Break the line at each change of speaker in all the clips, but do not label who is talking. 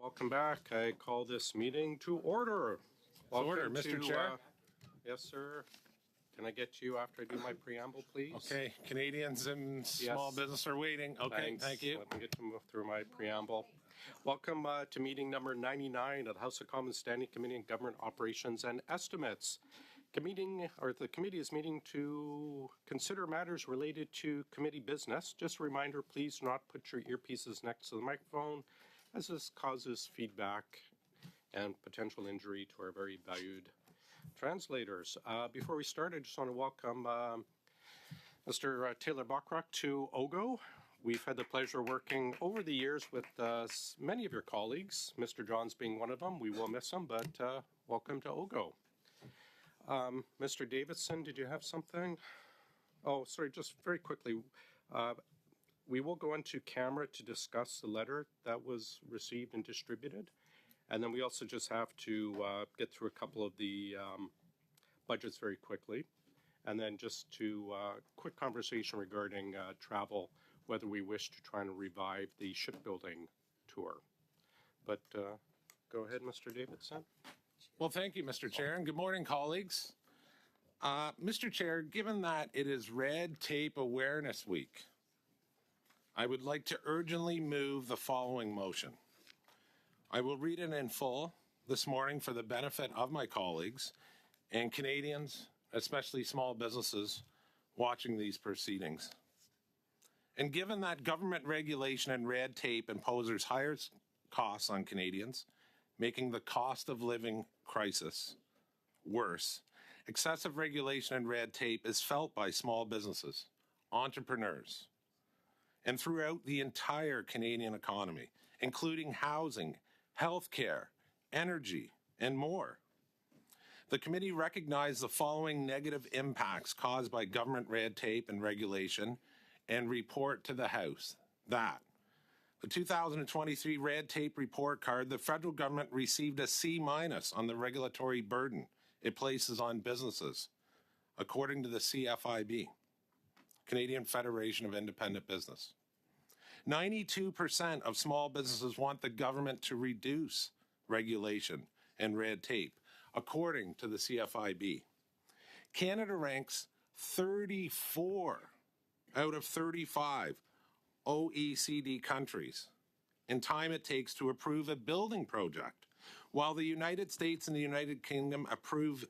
Welcome back. I call this meeting to order.
Order, Mr. Chair.
Yes, sir. Can I get you after I do my preamble, please?
Okay, Canadians and small business are waiting. Okay,
Thanks.
Thank you.
Let me get to move through my preamble. Welcome to meeting number 99 of the House of Commons Standing Committee on Government Operations and Estimates. The committee is meeting to consider matters related to committee business. Just a reminder, please do not put your earpieces next to the microphone, as this causes feedback and potential injury to our very valued translators. Before we start, I just want to welcome Mr. Taylor Bachrock to OGGO. We've had the pleasure of working over the years with many of your colleagues, Mr. Johns being one of them. We will miss him, but welcome to OGGO. Mr. Davidson, did you have something? Oh, sorry, just very quickly. We will go into camera to discuss the letter that was received and distributed. And then we also just have to get through a couple of the budgets very quickly. And then just to quick conversation regarding travel, whether we wish to try and revive the shipbuilding tour. But go ahead, Mr. Davidson.
Well, thank you, Mr. Chair, and good morning, colleagues. Mr. Chair, given that it is Red Tape Awareness Week, I would like to urgently move the following motion. I will read it in full this morning for the benefit of my colleagues and Canadians, especially small businesses, watching these proceedings. And given that government regulation and red tape imposes higher costs on Canadians, making the cost of living crisis worse, excessive regulation and red tape is felt by small businesses, entrepreneurs, and throughout the entire Canadian economy, including housing, healthcare, energy, and more. The committee recognized the following negative impacts caused by government red tape and regulation and report to the House that the 2023 red tape report card, the federal government received a C- on the regulatory burden it places on businesses, according to the CFIB, Canadian Federation of Independent Business. 92% of small businesses want the government to reduce regulation and red tape, according to the CFIB. Canada ranks 34 out of 35 OECD countries in time it takes to approve a building project, while the United States and the United Kingdom approve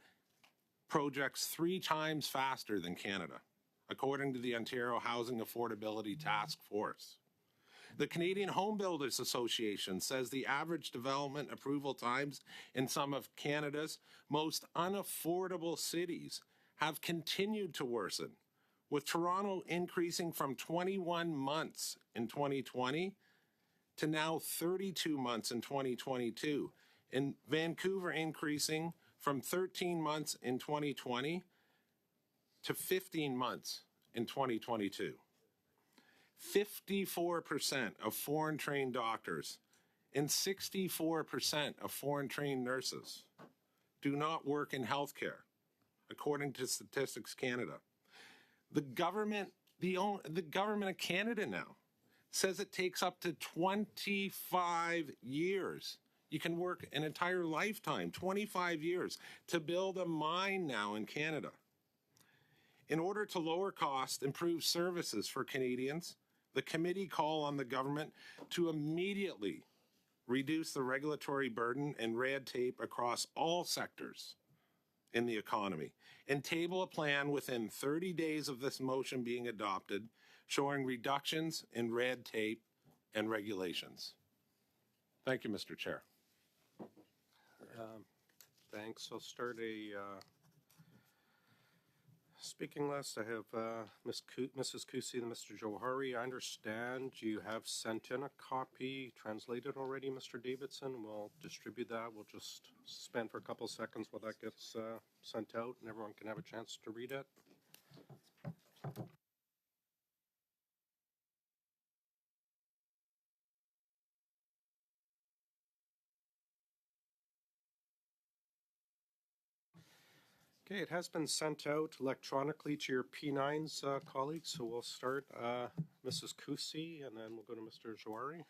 projects 3 times faster than Canada, according to the Ontario Housing Affordability Task Force. The Canadian Home Builders Association says the average development approval times in some of Canada's most unaffordable cities have continued to worsen, with Toronto increasing from 21 months in 2020 to now 32 months in 2022, and Vancouver increasing from 13 months in 2020 to 15 months in 2022. 54% of foreign-trained doctors and 64% of foreign-trained nurses do not work in healthcare, according to Statistics Canada. The government of Canada now says it takes up to 25 years. You can work an entire lifetime, 25 years, to build a mine now in Canada. In order to lower costs, improve services for Canadians, the committee call on the government to immediately reduce the regulatory burden and red tape across all sectors in the economy and table a plan within 30 days of this motion being adopted showing reductions in red tape and regulations. Thank you, Mr. Chair.
Thanks. I'll start a speaking list. I have Mrs. Kusi and Mr. Johari. I understand you have sent in a copy translated already, Mr. Davidson. We'll distribute that. We'll just spend for a couple seconds while that gets sent out and everyone can have a chance to read it. Okay, it has been sent out electronically to your P9s colleagues, so we'll start Mrs. Kusi and then we'll go to Mr. Jouari.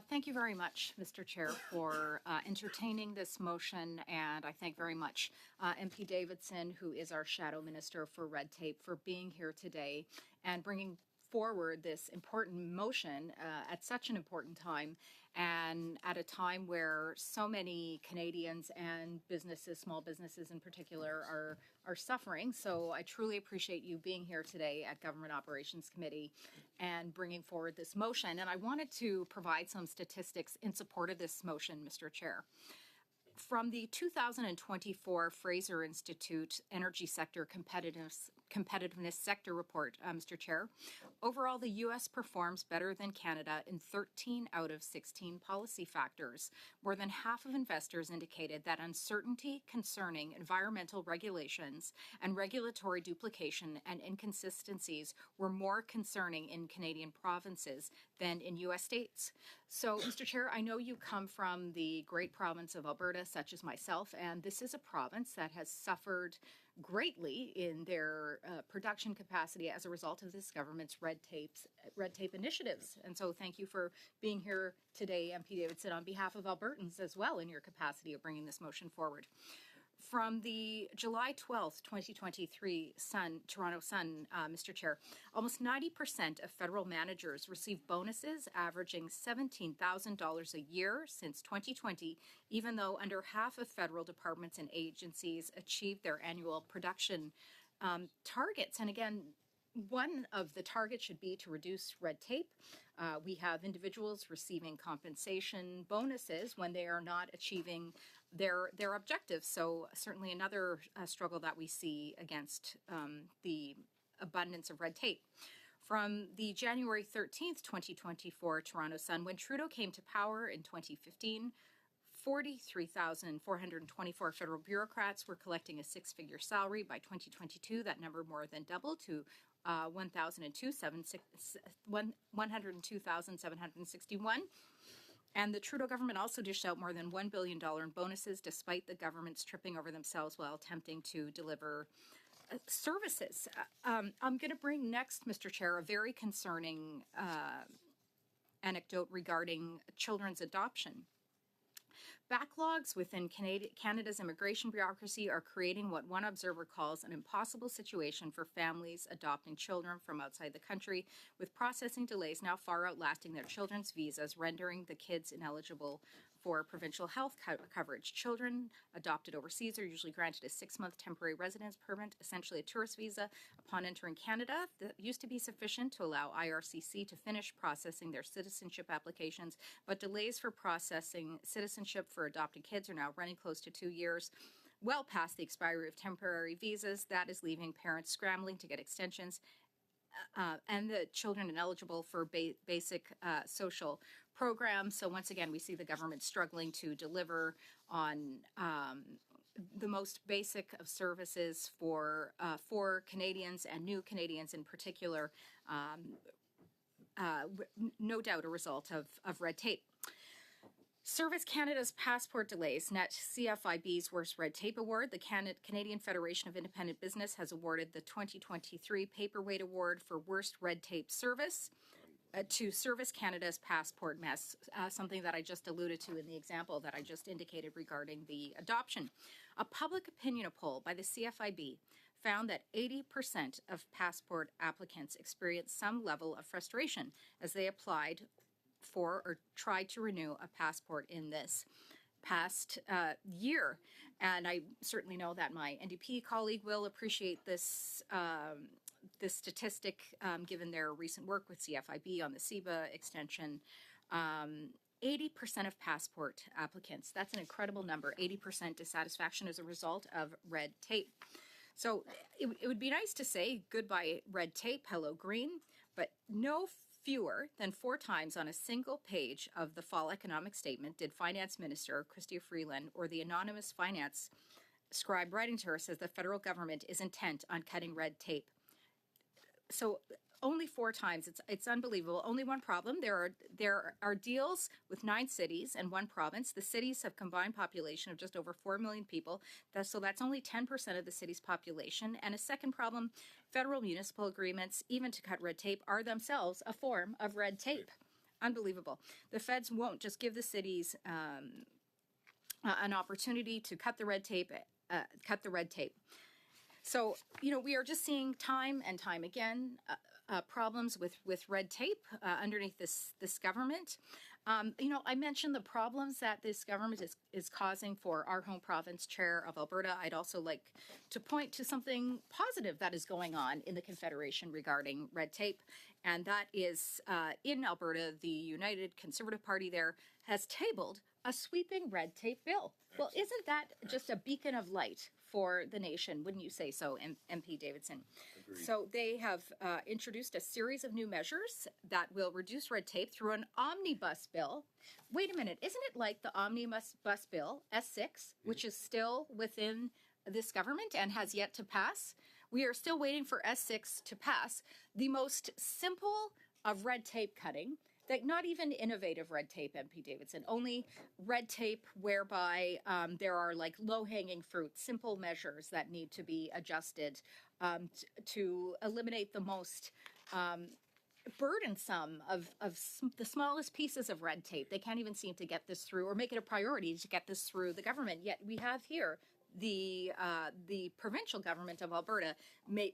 Thank you very much, Mr. Chair, for entertaining this motion, and I thank very much MP Davidson, who is our Shadow Minister for Red Tape, for being here today and bringing forward this important motion at such an important time, and at a time where so many Canadians and businesses, small businesses in particular, are suffering. So I truly appreciate you being here today at Government Operations Committee and bringing forward this motion. And I wanted to provide some statistics in support of this motion, Mr. Chair. From the 2024 Fraser Institute Energy Sector Competitiveness Sector Report, Mr. Chair, overall the U.S. performs better than Canada in 13 out of 16 policy factors. More than half of investors indicated that uncertainty concerning environmental regulations and regulatory duplication and inconsistencies were more concerning in Canadian provinces than in U.S. states. So, Mr. Chair, I know you come from the great province of Alberta, such as myself, and this is a province that has suffered greatly in their production capacity as a result of this government's red tape initiatives. And so thank you for being here today, MP Davidson, on behalf of Albertans as well in your capacity of bringing this motion forward. From the July 12th, 2023 Toronto Sun, Mr. Chair, almost 90% of federal managers receive bonuses averaging $17,000 a year since 2020, even though under half of federal departments and agencies achieved their annual production targets. And again, one of the targets should be to reduce red tape. We have individuals receiving compensation bonuses when they are not achieving their objectives. So certainly another struggle that we see against the abundance of red tape. From the January 13th, 2024 Toronto Sun, when Trudeau came to power in 2015, 43,424 federal bureaucrats were collecting a six-figure salary. By 2022, that number more than doubled to 102,761. And the Trudeau government also dished out more than $1 billion in bonuses, despite the government's tripping over themselves while attempting to deliver services. I'm going to bring next, Mr. Chair, a very concerning anecdote regarding children's adoption. Backlogs within Canada's immigration bureaucracy are creating what one observer calls an impossible situation for families adopting children from outside the country, with processing delays now far outlasting their children's visas, rendering the kids ineligible for provincial health coverage. Children adopted overseas are usually granted a 6-month temporary residence permit, essentially a tourist visa, upon entering Canada. That used to be sufficient to allow IRCC to finish processing their citizenship applications, but delays for processing citizenship for adopted kids are now running close to 2 years. Well past the expiry of temporary visas, that is leaving parents scrambling to get extensions, and the children ineligible for basic social programs. So once again, we see the government struggling to deliver on the most basic of services for Canadians and new Canadians in particular. No doubt a result of red tape. Service Canada's passport delays net CFIB's Worst Red Tape Award. The Canadian Federation of Independent Business has awarded the 2023 Paperweight Award for Worst Red Tape Service to Service Canada's passport mess, something that I just alluded to in the example that I just indicated regarding the adoption. A public opinion poll by the CFIB found that 80% of passport applicants experienced some level of frustration as they applied for or tried to renew a passport in this past year. And I certainly know that my NDP colleague will appreciate this this statistic, given their recent work with CFIB on the CEBA extension. 80% of passport applicants, that's an incredible number, 80% dissatisfaction as a result of red tape. So it would be nice to say goodbye red tape, hello green, but no fewer than 4 times on a single page of the fall economic statement did Finance Minister Chrystia Freeland or the anonymous finance scribe writing to her says the federal government is intent on cutting red tape. So only 4 times. It's unbelievable. Only one problem. There are deals with 9 cities and 1 province. The cities have combined population of just over 4 million people. So that's only 10% of the city's population. And a second problem, federal municipal agreements, even to cut red tape, are themselves a form of red tape. unbelievable. The feds won't just give the cities an opportunity to cut the red tape. So, we are just seeing time and time again problems with red tape underneath this government. I mentioned the problems that this government is causing for our home province chair of Alberta. I'd also like to point to something positive that is going on in the Confederation regarding red tape, and that is in Alberta, the United Conservative Party there has tabled a sweeping red tape bill. Well, isn't that just a beacon of light for the nation? Wouldn't you say so, MP Davidson? Agreed. So they have introduced a series of new measures that will reduce red tape through an omnibus bill. Wait a minute, isn't it like the omnibus bill, S6, which is still within this government and has yet to pass? We are still waiting for S6 to pass. The most simple of red tape cutting, like not even innovative red tape, MP Davidson, only red tape whereby there are like low-hanging fruit, simple measures that need to be adjusted to eliminate the most burdensome of the smallest pieces of red tape. They can't even seem to get this through or make it a priority to get this through the government. Yet we have here the provincial government of Alberta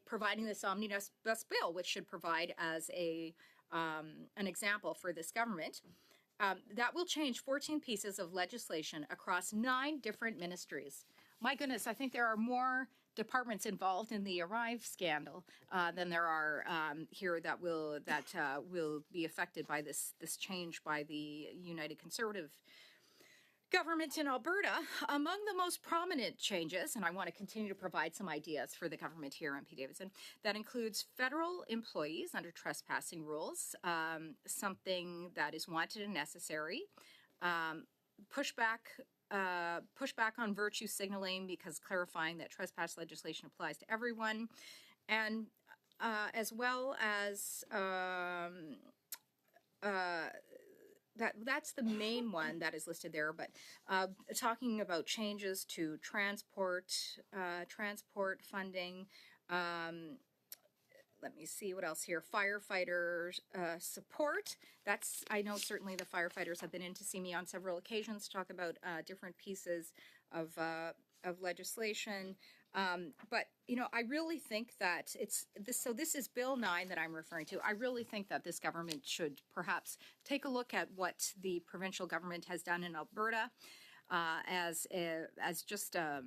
providing this omnibus bill, which should provide as an example for this government. That will change 14 pieces of legislation across 9 different ministries. My goodness, I think there are more departments involved in the Arrive scandal than there are here that will be affected by this change by the United Conservative government in Alberta. Among the most prominent changes, and I want to continue to provide some ideas for the government here, MP Davidson, that includes federal employees under trespassing rules, something that is wanted and necessary, pushback on virtue signaling because clarifying that trespass legislation applies to everyone, and as well as that's the main one that is listed there, but talking about changes to transport funding. Let me see what else here. Firefighters support. I know certainly the firefighters have been in to see me on several occasions to talk about different pieces of legislation. But I really think that this is Bill 9 that I'm referring to. I really think that this government should perhaps take a look at what the provincial government has done in Alberta as just a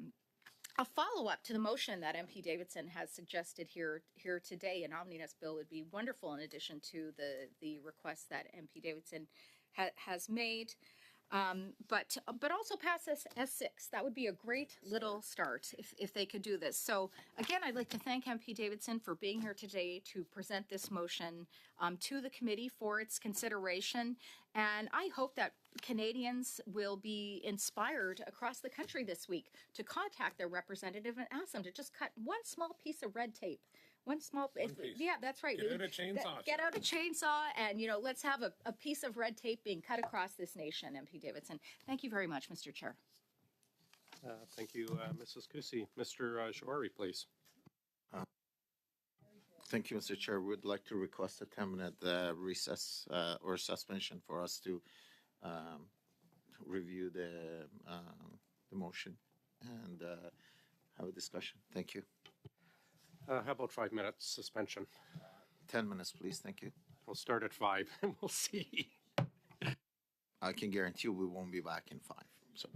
follow-up to the motion that MP Davidson has suggested here today. An omnibus bill would be wonderful in addition to the request that MP Davidson has made. But also pass S6. That would be a great little start if they could do this. So again, I'd like to thank MP Davidson for being here today to present this motion to the committee for its consideration. And I hope that Canadians will be inspired across the country this week to contact their representative and ask them to just cut one small piece of red tape. One piece. Yeah, that's right.
Get out a chainsaw.
Get out a chainsaw and, let's have a piece of red tape being cut across this nation, MP Davidson. Thank you very much, Mr. Chair.
Thank you, Mrs. Kusi. Mr. Jory, please.
Thank you, Mr. Chair. We'd like to request a 10-minute recess or suspension for us to review the motion and have a discussion. Thank you.
How about 5 minutes suspension?
10 minutes, please. Thank you.
We'll start at 5 and we'll see.
I can guarantee you we won't be back in 5. So.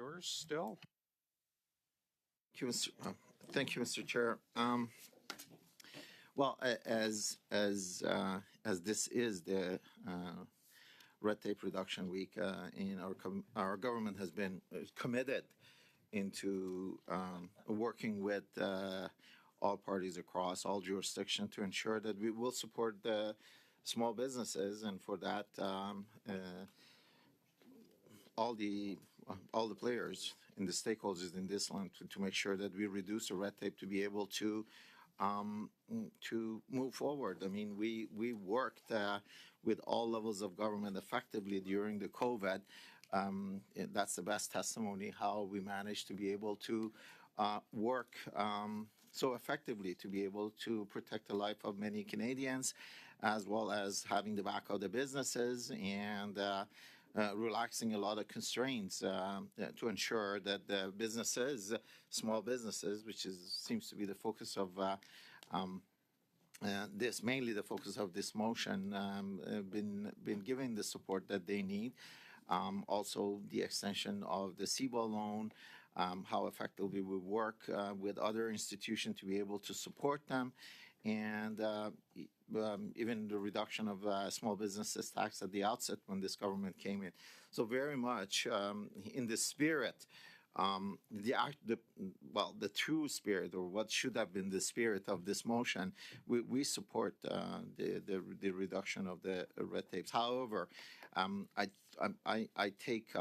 yours still.
Thank you, Mr. Chair. Well, as this is the red tape reduction week, in our government has been committed into working with all parties across all jurisdictions to ensure that we will support the small businesses, and for that, all the players and the stakeholders in this land to make sure that we reduce the red tape to be able to move forward. I mean, we worked with all levels of government effectively during the COVID. That's the best testimony how we managed to be able to work so effectively to be able to protect the life of many Canadians, as well as having the back of the businesses and relaxing a lot of constraints to ensure that the businesses, small businesses, which seems to be the focus of mainly the focus of this motion, been given the support that they need. Also, the extension of the CBO loan, how effectively we work with other institutions to be able to support them, and even the reduction of small businesses tax at the outset when this government came in. So very much in the spirit, the true spirit, or what should have been the spirit of this motion, we support the reduction of the red tapes. However, I take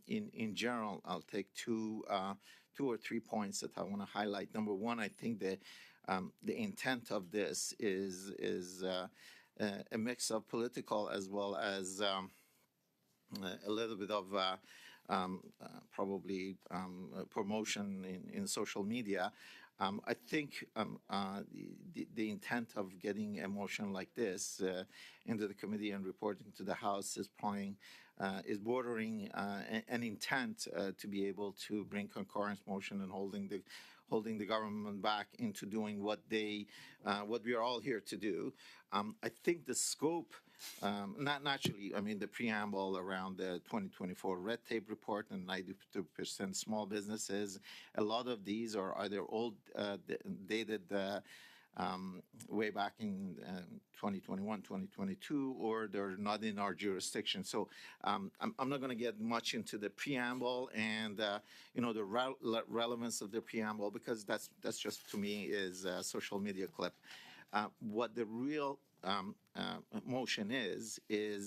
in general, I'll take two or 3 points that I want to highlight. Number one, I think the intent of this is a mix of political as well as a little bit of probably promotion in social media. I think the intent of getting a motion like this into the committee and reporting to the House is bordering an intent to be able to bring concurrence motion and holding the government back into doing what we are all here to do. I think the scope, not naturally, I mean, the preamble around the 2024 red tape report and 92% small businesses, a lot of these are either old, dated way back in 2021, 2022, or they're not in our jurisdiction. So I'm not going to get much into the preamble and the relevance of the preamble, because that's just, to me, is a social media clip. What the real motion is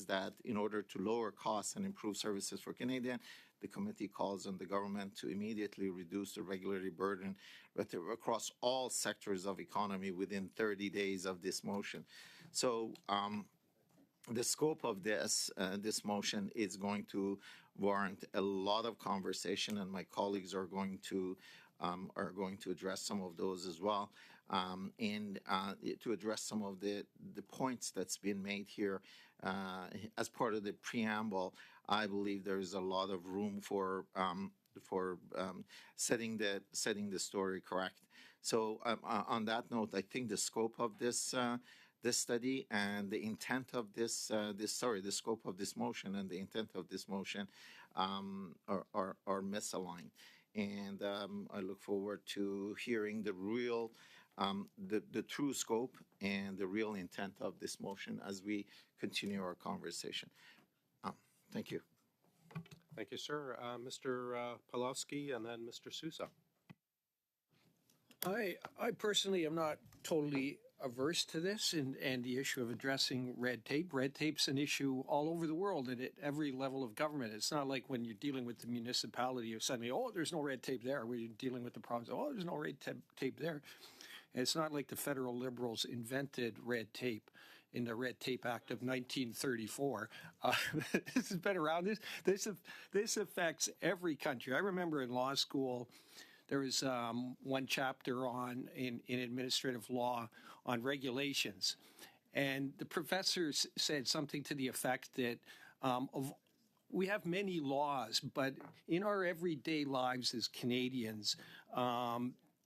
that in order to lower costs and improve services for Canadians, the committee calls on the government to immediately reduce the regulatory burden across all sectors of economy within 30 days of this motion. So the scope of this motion is going to warrant a lot of conversation, and my colleagues are going to address some of those as well, and to address some of the points that's been made here as part of the preamble. I believe there is a lot of room for setting the story correct. So on that note, I think the scope of this study and the intent of the scope of this motion and the intent of this motion are misaligned. And I look forward to hearing the real, the true scope and the real intent of this motion as we continue our conversation. Thank you.
Thank you, sir. Mr. Pawlowski and then Mr. Sousa.
I personally am not totally averse to this and the issue of addressing red tape. Red tape's an issue all over the world and at every level of government. It's not like when you're dealing with the municipality, you're suddenly, oh, there's no red tape there. We're dealing with the province, oh, there's no red tape there. And it's not like the federal Liberals invented red tape in the Red Tape Act of 1934. This has been around. This affects every country. I remember in law school, there was one chapter in administrative law on regulations. And the professor said something to the effect that we have many laws, but in our everyday lives as Canadians,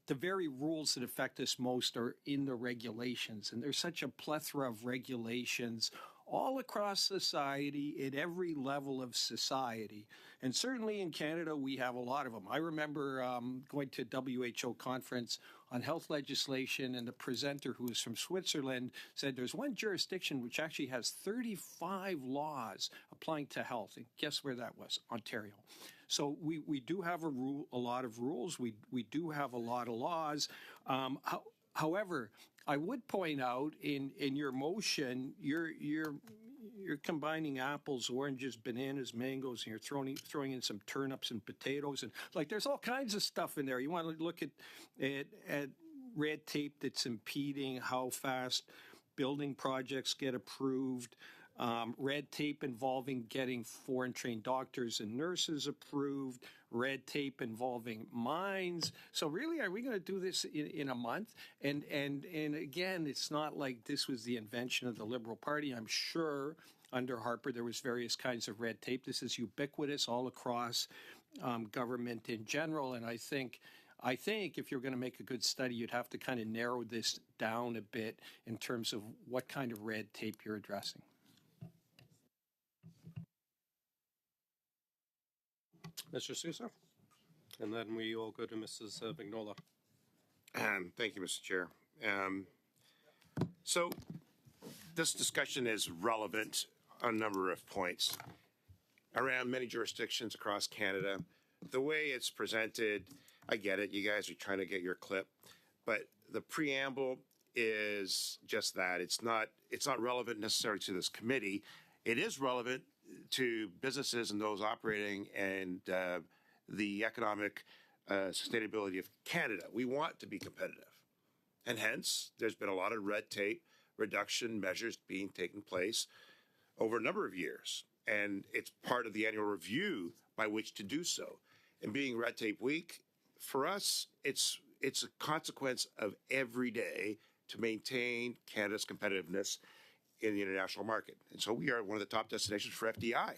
the very rules that affect us most are in the regulations. And there's such a plethora of regulations all across society, at every level of society. And certainly in Canada, we have a lot of them. I remember going to a WHO conference on health legislation, and the presenter, who was from Switzerland, said there's one jurisdiction which actually has 35 laws applying to health. And guess where that was? Ontario. So we do have a lot of rules. We do have a lot of laws. However, I would point out in your motion, you're combining apples, oranges, bananas, mangoes, and you're throwing in some turnips and potatoes, and like there's all kinds of stuff in there. You want to look at red tape that's impeding how fast building projects get approved. Red tape involving getting foreign trained doctors and nurses approved, red tape involving mines. So really, are we going to do this in a month? And again, it's not like this was the invention of the Liberal Party. I'm sure under Harper there was various kinds of red tape. This is ubiquitous all across government in general. And I think if you're going to make a good study, you'd have to kind of narrow this down a bit in terms of what kind of red tape you're addressing.
Mr. Sousa, and then we will go to Mrs. Vignola.
Thank you, Mr. Chair. So this discussion is relevant on a number of points around many jurisdictions across Canada. The way it's presented, I get it. You guys are trying to get your clip, but the preamble is just that. It's not relevant necessarily to this committee. It is relevant to businesses and those operating and the economic sustainability of Canada. We want to be competitive. And hence, there's been a lot of red tape reduction measures being taken place over a number of years. And it's part of the annual review by which to do so. And being Red Tape Week, for us, it's a consequence of every day to maintain Canada's competitiveness in the international market. And so we are one of the top destinations for FDI.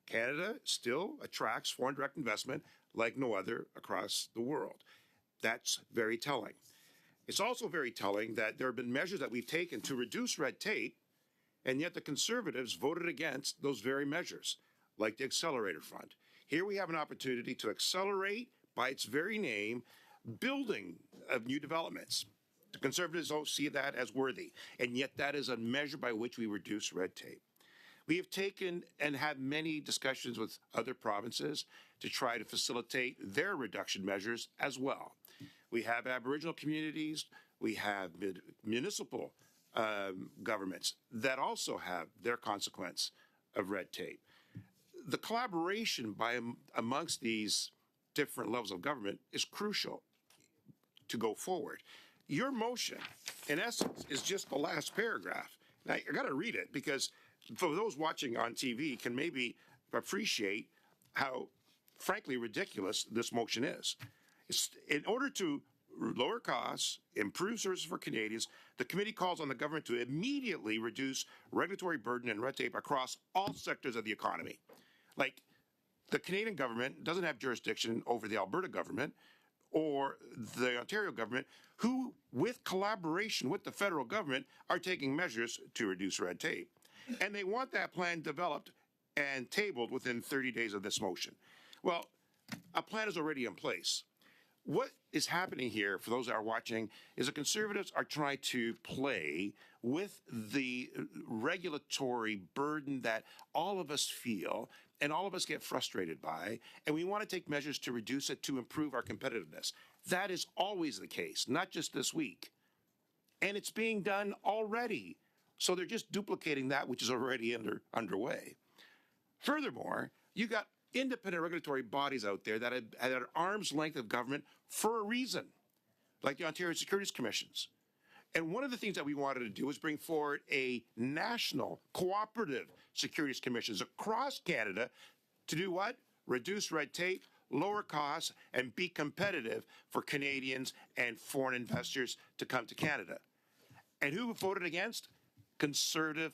Canada still attracts foreign direct investment like no other across the world. That's very telling. It's also very telling that there have been measures that we've taken to reduce red tape, and yet the Conservatives voted against those very measures, like the Accelerator Fund. Here we have an opportunity to accelerate, by its very name, building of new developments. The Conservatives don't see that as worthy, and yet that is a measure by which we reduce red tape. We have taken and had many discussions with other provinces to try to facilitate their reduction measures as well. We have Aboriginal communities, we have municipal governments that also have their consequence of red tape. The collaboration amongst these different levels of government is crucial to go forward. Your motion, in essence, is just the last paragraph. Now, I got to read it because for those watching on TV can maybe appreciate how, frankly, ridiculous this motion is. In order to lower costs, improve services for Canadians, the committee calls on the government to immediately reduce regulatory burden and red tape across all sectors of the economy. Like, the Canadian government doesn't have jurisdiction over the Alberta government or the Ontario government, who, with collaboration with the federal government, are taking measures to reduce red tape. And they want that plan developed and tabled within 30 days of this motion. Well, a plan is already in place. What is happening here, for those that are watching, is the Conservatives are trying to play with the regulatory burden that all of us feel and all of us get frustrated by, and we want to take measures to reduce it to improve our competitiveness. That is always the case, not just this week. And it's being done already. So they're just duplicating that which is already underway. Furthermore, you got independent regulatory bodies out there that are at arm's length of government for a reason, like the Ontario Securities Commissions. And one of the things that we wanted to do was bring forward a national cooperative securities commissions across Canada to do what? Reduce red tape, lower costs, and be competitive for Canadians and foreign investors to come to Canada. And who voted against? Conservative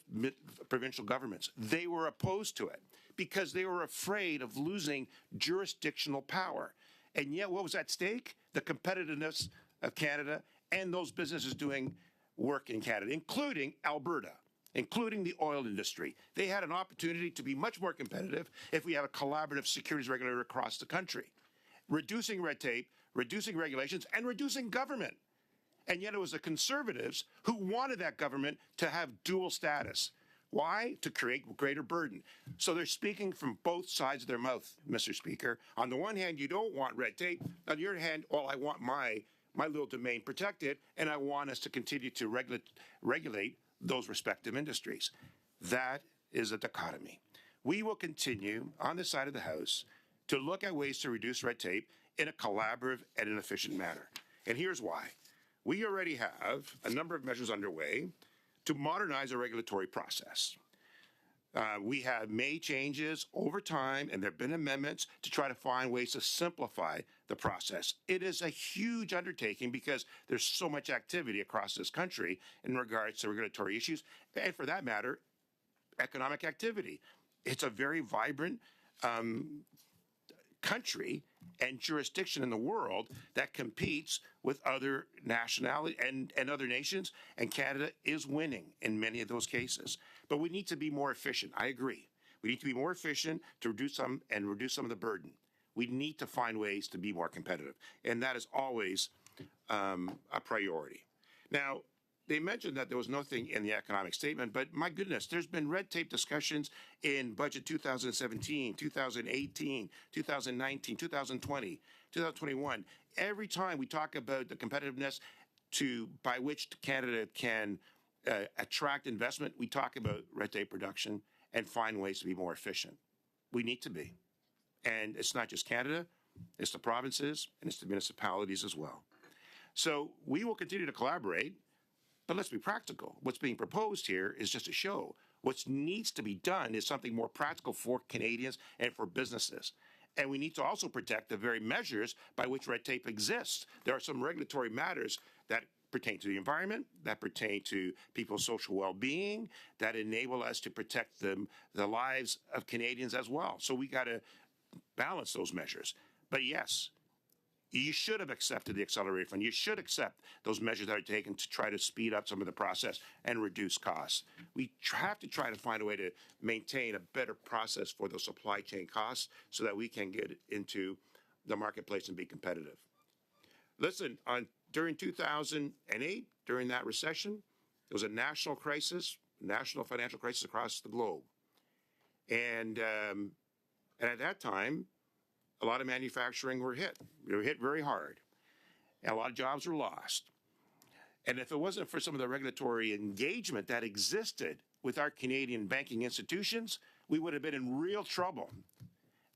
provincial governments. They were opposed to it because they were afraid of losing jurisdictional power. And yet what was at stake? The competitiveness of Canada and those businesses doing work in Canada, including Alberta. including the oil industry. They had an opportunity to be much more competitive if we had a collaborative securities regulator across the country, reducing red tape, reducing regulations, and reducing government. And yet it was the conservatives who wanted that government to have dual status. Why? To create greater burden. So they're speaking from both sides of their mouth, Mr. Speaker. On the one hand, you don't want red tape. On the other hand, well, I want my little domain protected, and I want us to continue to regulate those respective industries. That is a dichotomy. We will continue on this side of the House to look at ways to reduce red tape in a collaborative and an efficient manner. And here's why. We already have a number of measures underway to modernize the regulatory process. We have made changes over time, and there have been amendments to try to find ways to simplify the process. It is a huge undertaking because there's so much activity across this country in regards to regulatory issues, and for that matter, economic activity. It's a very vibrant country and jurisdiction in the world that competes with other nationality and other nations, and Canada is winning in many of those cases. But we need to be more efficient. I agree. We need to be more efficient to reduce some of the burden. We need to find ways to be more competitive, and that is always a priority. Now, they mentioned that there was nothing in the economic statement, but my goodness, there's been red tape discussions in budget 2017, 2018, 2019, 2020, 2021. Every time we talk about the competitiveness by which Canada can attract investment, we talk about red tape reduction and find ways to be more efficient. We need to be. And it's not just Canada, it's the provinces and it's the municipalities as well. So we will continue to collaborate. But let's be practical. What's being proposed here is just a show. What needs to be done is something more practical for Canadians and for businesses. And we need to also protect the very measures by which red tape exists. There are some regulatory matters that pertain to the environment, that pertain to people's social well-being, that enable us to protect the lives of Canadians as well. So we got to balance those measures. But yes, you should have accepted the accelerated fund. You should accept those measures that are taken to try to speed up some of the process and reduce costs. We have to try to find a way to maintain a better process for those supply chain costs so that we can get into the marketplace and be competitive. Listen, during 2008, during that recession, there was a national crisis, national financial crisis across the globe. And at that time, a lot of manufacturing were hit. They were hit very hard. And a lot of jobs were lost. And if it wasn't for some of the regulatory engagement that existed with our Canadian banking institutions, we would have been in real trouble.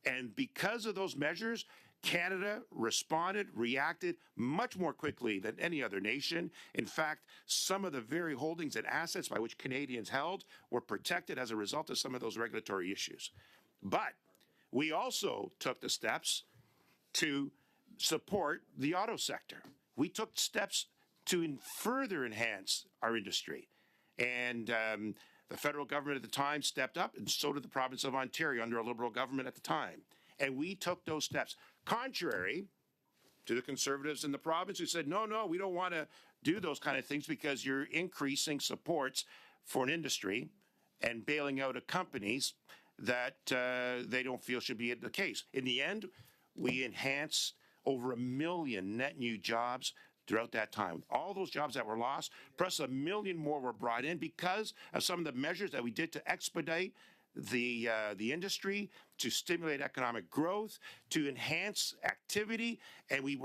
And because of those measures, Canada responded, reacted much more quickly than any other nation. In fact, some of the very holdings and assets by which Canadians held were protected as a result of some of those regulatory issues. But we also took the steps to support the auto sector. We took steps to further enhance our industry. And the federal government at the time stepped up, and so did the province of Ontario under a Liberal government at the time. And we took those steps, contrary to the Conservatives in the province who said, no, we don't want to do those kind of things because you're increasing supports for an industry and bailing out of companies that they don't feel should be the case. In the end, we enhanced over 1 million net new jobs throughout that time. All those jobs that were lost, plus 1 million more were brought in because of some of the measures that we did to expedite the industry, to stimulate economic growth, to enhance activity, and we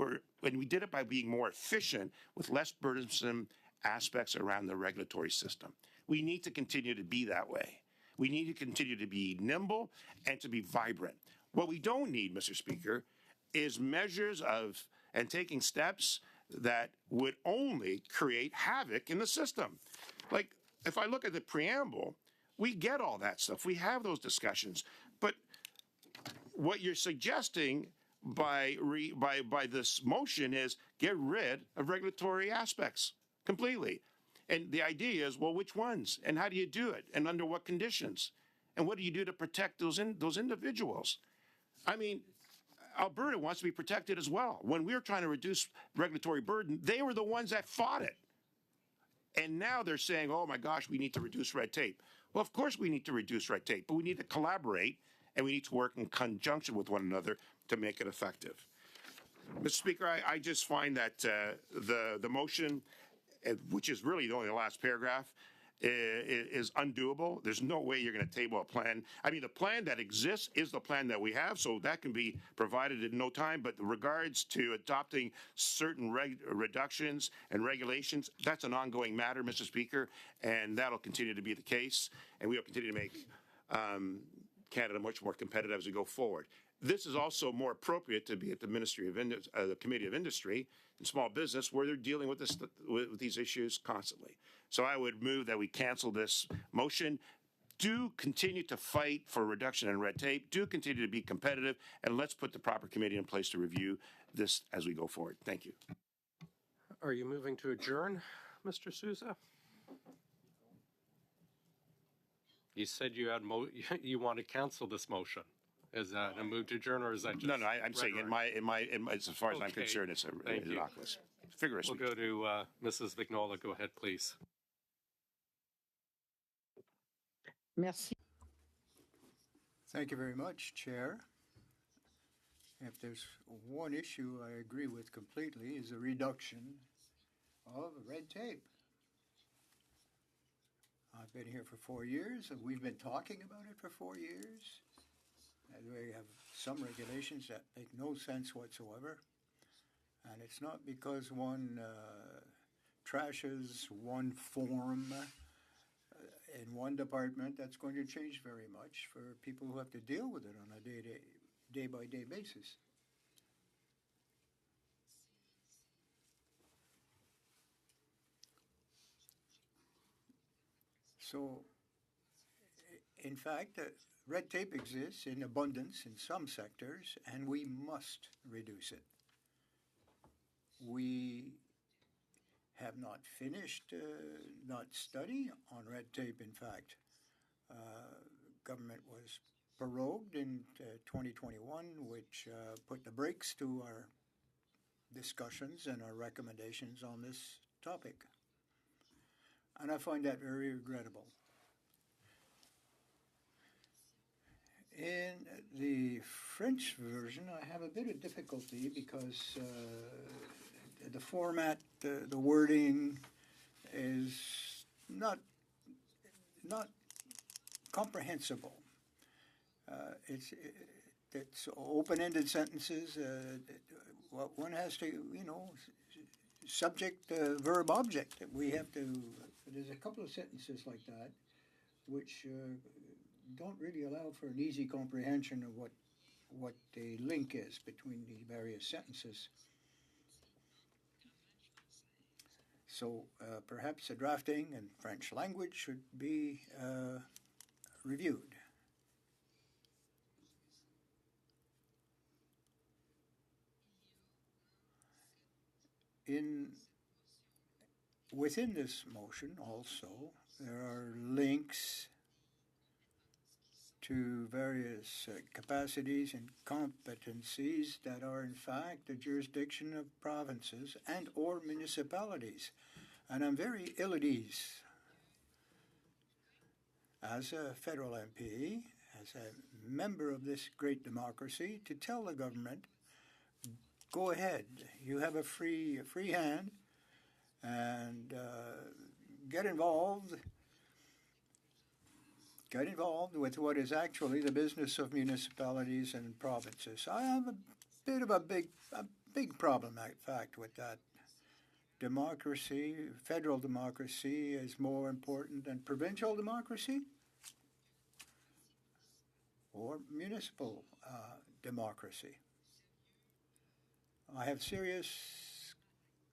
did it by being more efficient with less burdensome aspects around the regulatory system. We need to continue to be that way. We need to continue to be nimble and to be vibrant. What we don't need, Mr. Speaker, is measures and taking steps that would only create havoc in the system. Like, if I look at the preamble, we get all that stuff. We have those discussions. But what you're suggesting by this motion is get rid of regulatory aspects completely. And the idea is, well, which ones? And how do you do it? And under what conditions? And what do you do to protect those individuals? I mean, Alberta wants to be protected as well. When we were trying to reduce regulatory burden, they were the ones that fought it. And now they're saying, oh my gosh, we need to reduce red tape. Well, of course we need to reduce red tape, but we need to collaborate and we need to work in conjunction with one another to make it effective. Mr. Speaker, I just find that the motion, which is really only the last paragraph, is undoable. There's no way you're going to table a plan. I mean, the plan that exists is the plan that we have, so that can be provided in no time. But in regards to adopting certain reductions and regulations, that's an ongoing matter, Mr. Speaker, and that'll continue to be the case. And we will continue to make Canada much more competitive as we go forward. This is also more appropriate to be at the the Committee of Industry and Small Business, where they're dealing with with these issues constantly. So I would move that we cancel this motion. Do continue to fight for reduction in red tape. Do continue to be competitive, and let's put the proper committee in place to review this as we go forward. Thank you.
Are you moving to adjourn, Mr. Souza? You said you had you want to cancel this motion. Is that a move to adjourn, or is that just
No, I'm saying as far as I'm
Okay.
concerned, it's
Thank you.
innocuous. Figure of
We'll
speech.
go to Mrs. Vignola. Go ahead, please.
Merci.
Thank you very much, Chair. If there's one issue I agree with completely is the reduction of red tape. I've been here for 4 years, and we've been talking about it for 4 years. And we have some regulations that make no sense whatsoever. And it's not because one trashes one form in one department that's going to change very much for people who have to deal with it on a day-by-day basis. So, in fact, red tape exists in abundance in some sectors, and we must reduce it. We have not finished, not study on red tape, in fact. Government was prorogued in 2021, which put the brakes to our discussions and our recommendations on this topic. And I find that very regrettable. In the French version, I have a bit of difficulty because the format, the wording is not comprehensible. It's open-ended sentences. One has to, subject, verb, object. We have to. There's a couple of sentences like that, which don't really allow for an easy comprehension of what the link is between the various sentences. So perhaps the drafting in French language should be reviewed. Within this motion also, there are links to various capacities and competencies that are in fact the jurisdiction of provinces and or municipalities. And I'm very ill at ease as a federal MP, as a member of this great democracy, to tell the government, go ahead, you have a free hand, and get involved with what is actually the business of municipalities and provinces. I have a bit of a big problem, in fact, with that. Democracy, federal democracy, is more important than provincial democracy or municipal democracy. I have serious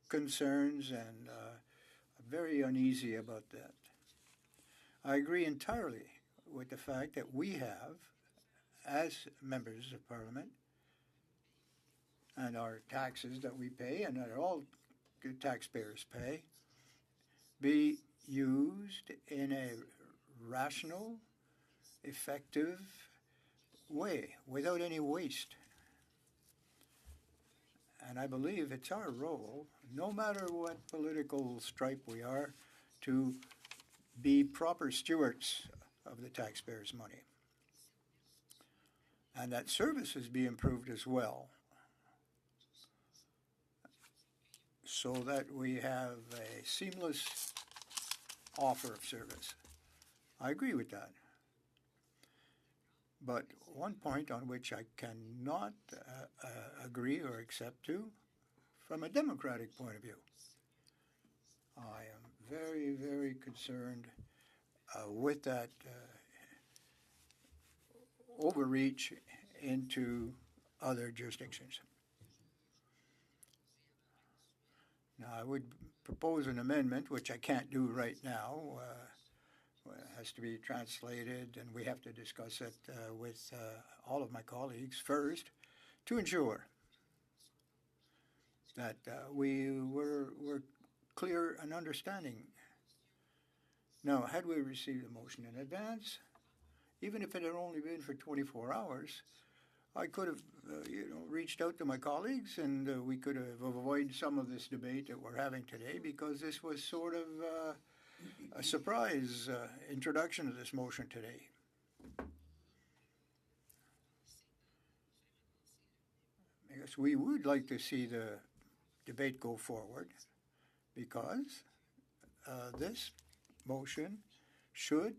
concerns and I'm very uneasy about that. I agree entirely with the fact that we have, as members of Parliament, and our taxes that we pay and that all taxpayers pay, be used in a rational, effective way, without any waste. And I believe it's our role, no matter what political stripe we are, to be proper stewards of the taxpayers' money. And that services be improved as well, so that we have a seamless offer of service. I agree with that. But one point on which I cannot agree or accept to, from a democratic point of view, I am very, very concerned with that overreach into other jurisdictions. Now, I would propose an amendment, which I can't do right now. It has to be translated, and we have to discuss it with all of my colleagues first to ensure that we were clear and understanding. Now, had we received a motion in advance, even if it had only been for 24 hours, I could have, reached out to my colleagues, and we could have avoided some of this debate that we're having today, because this was sort of a surprise introduction of this motion today. Because we would like to see the debate go forward, because this motion should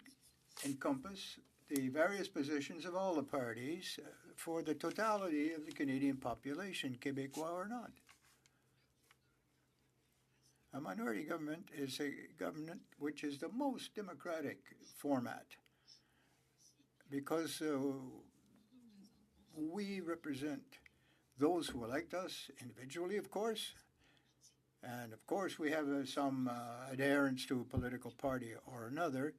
encompass the various positions of all the parties for the totality of the Canadian population, Québécois or not. A minority government is a government which is the most democratic format, because we represent those who elect us individually, of course, and of course we have some adherence to a political party or another,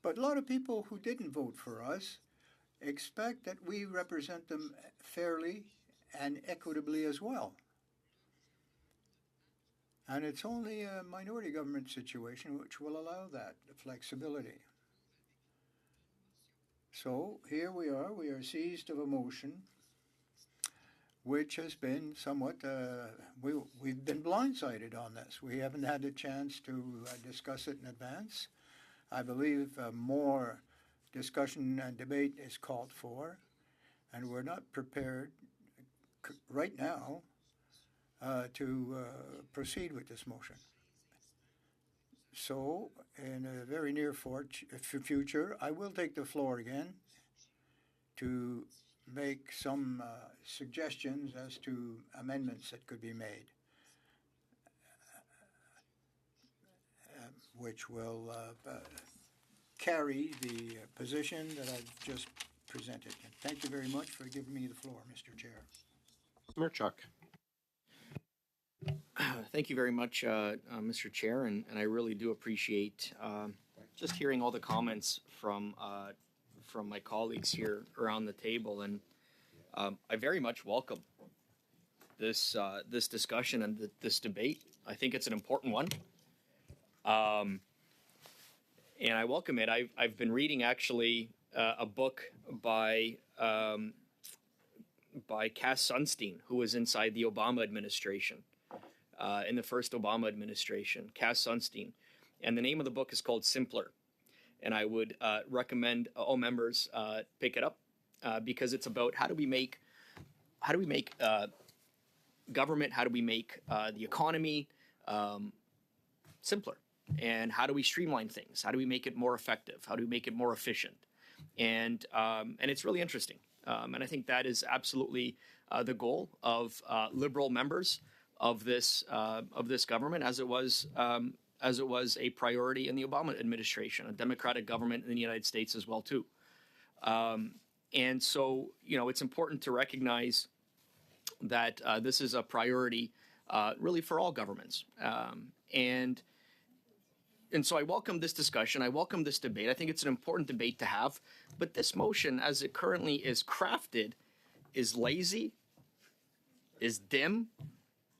but a lot of people who didn't vote for us expect that we represent them fairly and equitably as well. And it's only a minority government situation which will allow that flexibility. So here we are seized of a motion which has been somewhat, we've been blindsided on this. We haven't had a chance to discuss it in advance. I believe more discussion and debate is called for, and we're not prepared right now to proceed with this motion. So, in a very near future, I will take the floor again to make some suggestions as to amendments that could be made, which will carry the position that I've just presented. And thank you very much for giving me the floor, Mr. Chair.
Mirchuk.
Thank you very much, Mr. Chair, and I really do appreciate just hearing all the comments from my colleagues here around the table, and I very much welcome this discussion and this debate. I think it's an important one, and I welcome it. I've been reading actually a book by Cass Sunstein, who was inside the Obama administration. In the first Obama administration, Cass Sunstein. And the name of the book is called Simpler. And I would recommend all members pick it up because it's about how do we make government, how do we make the economy simpler? And how do we streamline things? How do we make it more effective? How do we make it more efficient? And it's really interesting. And I think that is absolutely the goal of Liberal members of this government, as it was a priority in the Obama administration, a Democratic government in the United States as well too. And so, it's important to recognize that this is a priority really for all governments. And so I welcome this discussion. I welcome this debate. I think it's an important debate to have. But this motion, as it currently is crafted, is lazy, is dim,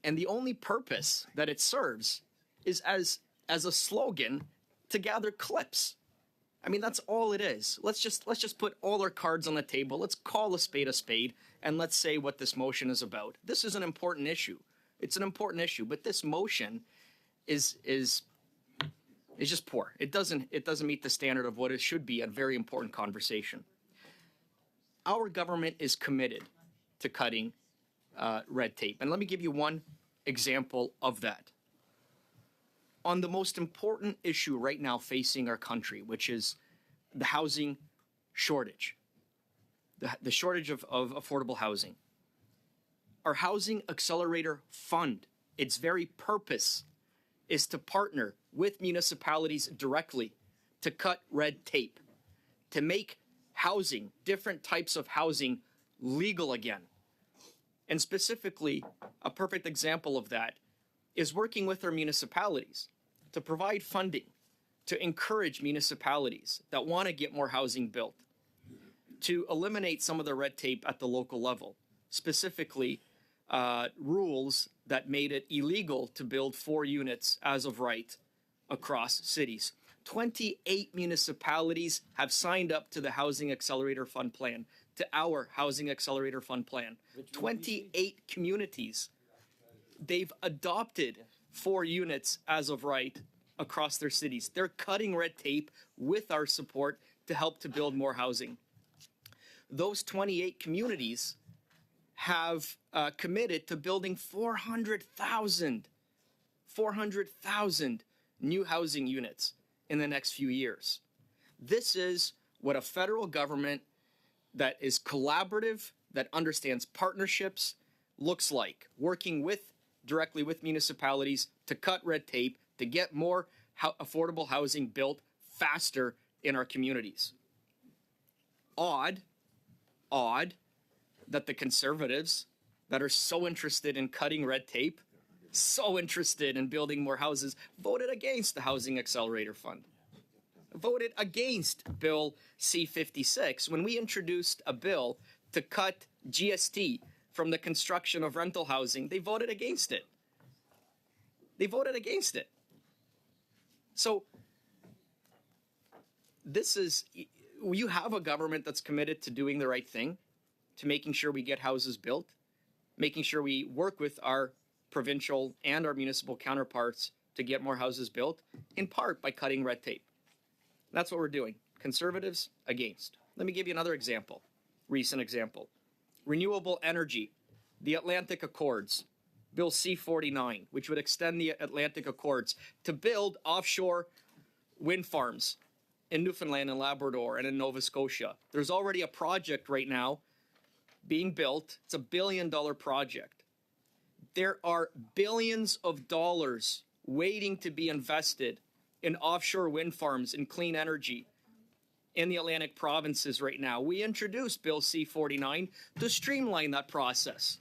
and the only purpose that it serves is as a slogan to gather clips. I mean, that's all it is. Let's just put all our cards on the table. Let's call a spade, and let's say what this motion is about. This is an important issue. It's an important issue, but this motion is It's just poor. It doesn't meet the standard of what it should be a very important conversation. Our government is committed to cutting red tape. And let me give you one example of that. On the most important issue right now facing our country, which is the housing shortage, the shortage of affordable housing. Our Housing Accelerator Fund, its very purpose is to partner with municipalities directly to cut red tape, to make housing, different types of housing, legal again. And specifically, a perfect example of that is working with our municipalities to provide funding to encourage municipalities that want to get more housing built, to eliminate some of the red tape at the local level, specifically rules that made it illegal to build 4 units as of right across cities. 28 municipalities have signed up to the Housing Accelerator Fund plan, to our Housing Accelerator Fund plan. 28 communities, they've adopted 4 units as of right across their cities. They're cutting red tape with our support to help to build more housing. Those 28 communities have committed to building 400,000 new housing units in the next few years. This is what a federal government that is collaborative, that understands partnerships, looks like, working directly with municipalities to cut red tape, to get more affordable housing built faster in our communities. Odd that the Conservatives that are so interested in cutting red tape, so interested in building more houses, voted against the Housing Accelerator Fund. Voted against Bill C-56 when we introduced a bill to cut GST from the construction of rental housing. They voted against it. They voted against it. So you have a government that's committed to doing the right thing, to making sure we get houses built, making sure we work with our provincial and our municipal counterparts to get more houses built, in part by cutting red tape. That's what we're doing. Conservatives, against. Let me give you another example, recent example. Renewable energy, the Atlantic Accords, Bill C-49, which would extend the Atlantic Accords to build offshore wind farms in Newfoundland and Labrador and in Nova Scotia. There's already a project right now being built. It's a $1 billion project. There are billions of dollars waiting to be invested in offshore wind farms and clean energy in the Atlantic provinces right now. We introduced Bill C-49 to streamline that process.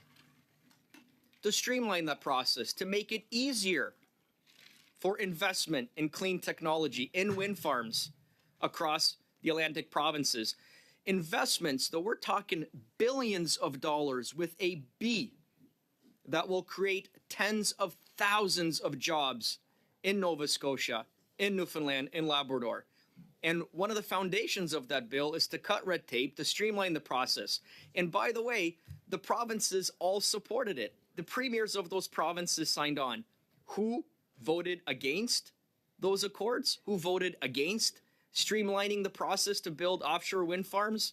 To make it easier for investment in clean technology in wind farms across the Atlantic provinces. Investments, though we're talking billions of dollars with a B, that will create tens of thousands of jobs in Nova Scotia, in Newfoundland, in Labrador. And one of the foundations of that bill is to cut red tape, to streamline the process. And by the way, the provinces all supported it. The premiers of those provinces signed on. Who voted against those accords? Who voted against streamlining the process to build offshore wind farms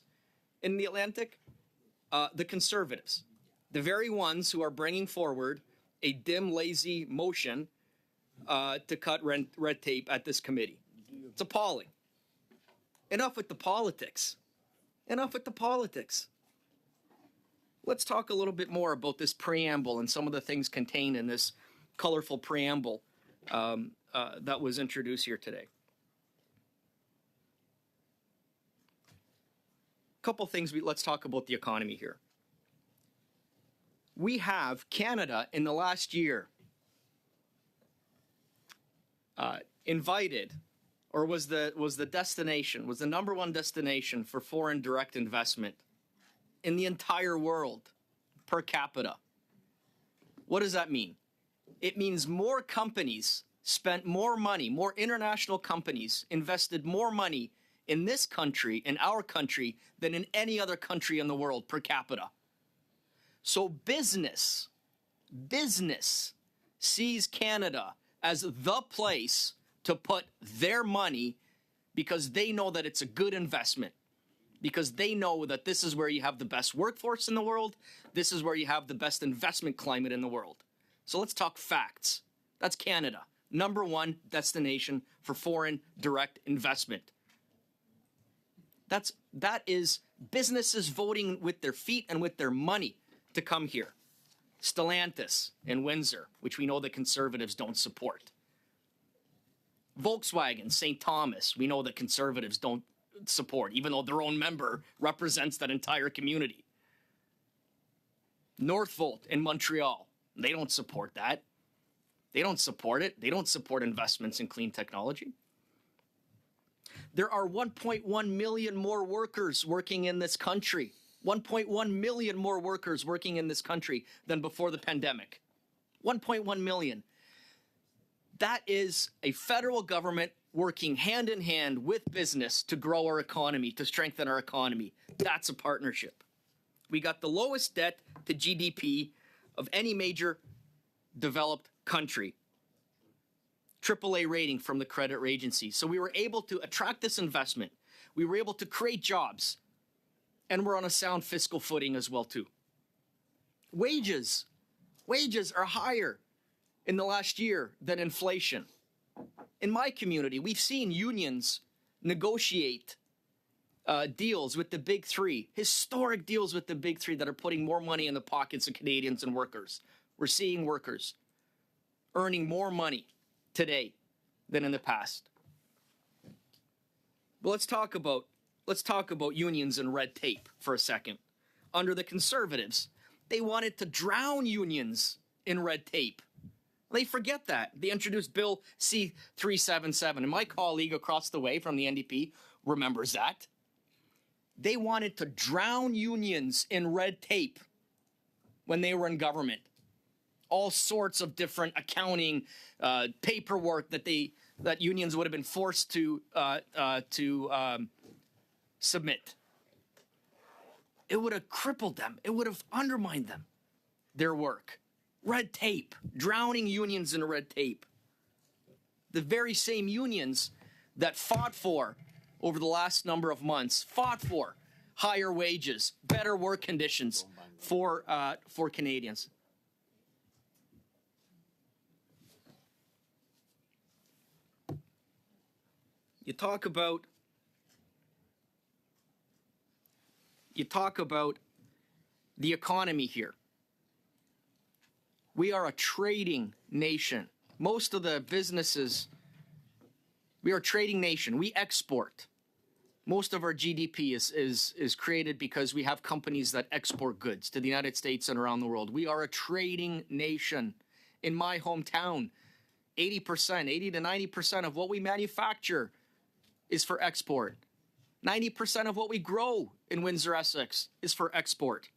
in the Atlantic? The Conservatives. The very ones who are bringing forward a dim, lazy motion to cut red tape at this committee. It's appalling. Enough with the politics. Let's talk a little bit more about this preamble and some of the things contained in this colorful preamble that was introduced here today. Couple things, let's talk about the economy here. We have Canada in the last year invited, or was the number one destination for foreign direct investment in the entire world per capita. What does that mean? It means more companies spent more money, more international companies invested more money in this country, in our country, than in any other country in the world per capita. So business sees Canada as the place to put their money because they know that it's a good investment, because they know that this is where you have the best workforce in the world. This is where you have the best investment climate in the world. So let's talk facts. That's Canada, #1 destination for foreign direct investment. That is businesses voting with their feet and with their money to come here. Stellantis in Windsor, which we know the Conservatives don't support. Volkswagen, St. Thomas, we know the Conservatives don't support, even though their own member represents that entire community. Northvolt in Montreal, they don't support that. They don't support it. They don't support investments in clean technology. There are 1.1 million more workers working in this country. 1.1 million more workers working in this country than before the pandemic. 1.1 million. That is a federal government working hand in hand with business to grow our economy, to strengthen our economy. That's a partnership. We got the lowest debt to GDP of any major developed country. AAA rating from the credit agency. So we were able to attract this investment. We were able to create jobs. And we're on a sound fiscal footing as well, too. Wages are higher in the last year than inflation. In my community, we've seen unions negotiate deals with the big three, historic deals with the big three that are putting more money in the pockets of Canadians and workers. We're seeing workers earning more money today than in the past. But let's talk about unions and red tape for a second. Under the Conservatives, they wanted to drown unions in red tape. They forget that. They introduced Bill C-377, and my colleague across the way from the NDP remembers that. They wanted to drown unions in red tape when they were in government. All sorts of different accounting, paperwork that unions would have been forced to submit. It would have crippled them. It would have undermined them, their work. Red tape, drowning unions in red tape. The very same unions that fought for, over the last number of months, fought for higher wages, better work conditions for Canadians. You talk about the economy here. We are a trading nation. Most of the businesses, we are a trading nation. We export. Most of our GDP is created because we have companies that export goods to the United States and around the world. We are a trading nation. In my hometown, 80 to 90% of what we manufacture is for export. 90% of what we grow in Windsor, Essex is for export.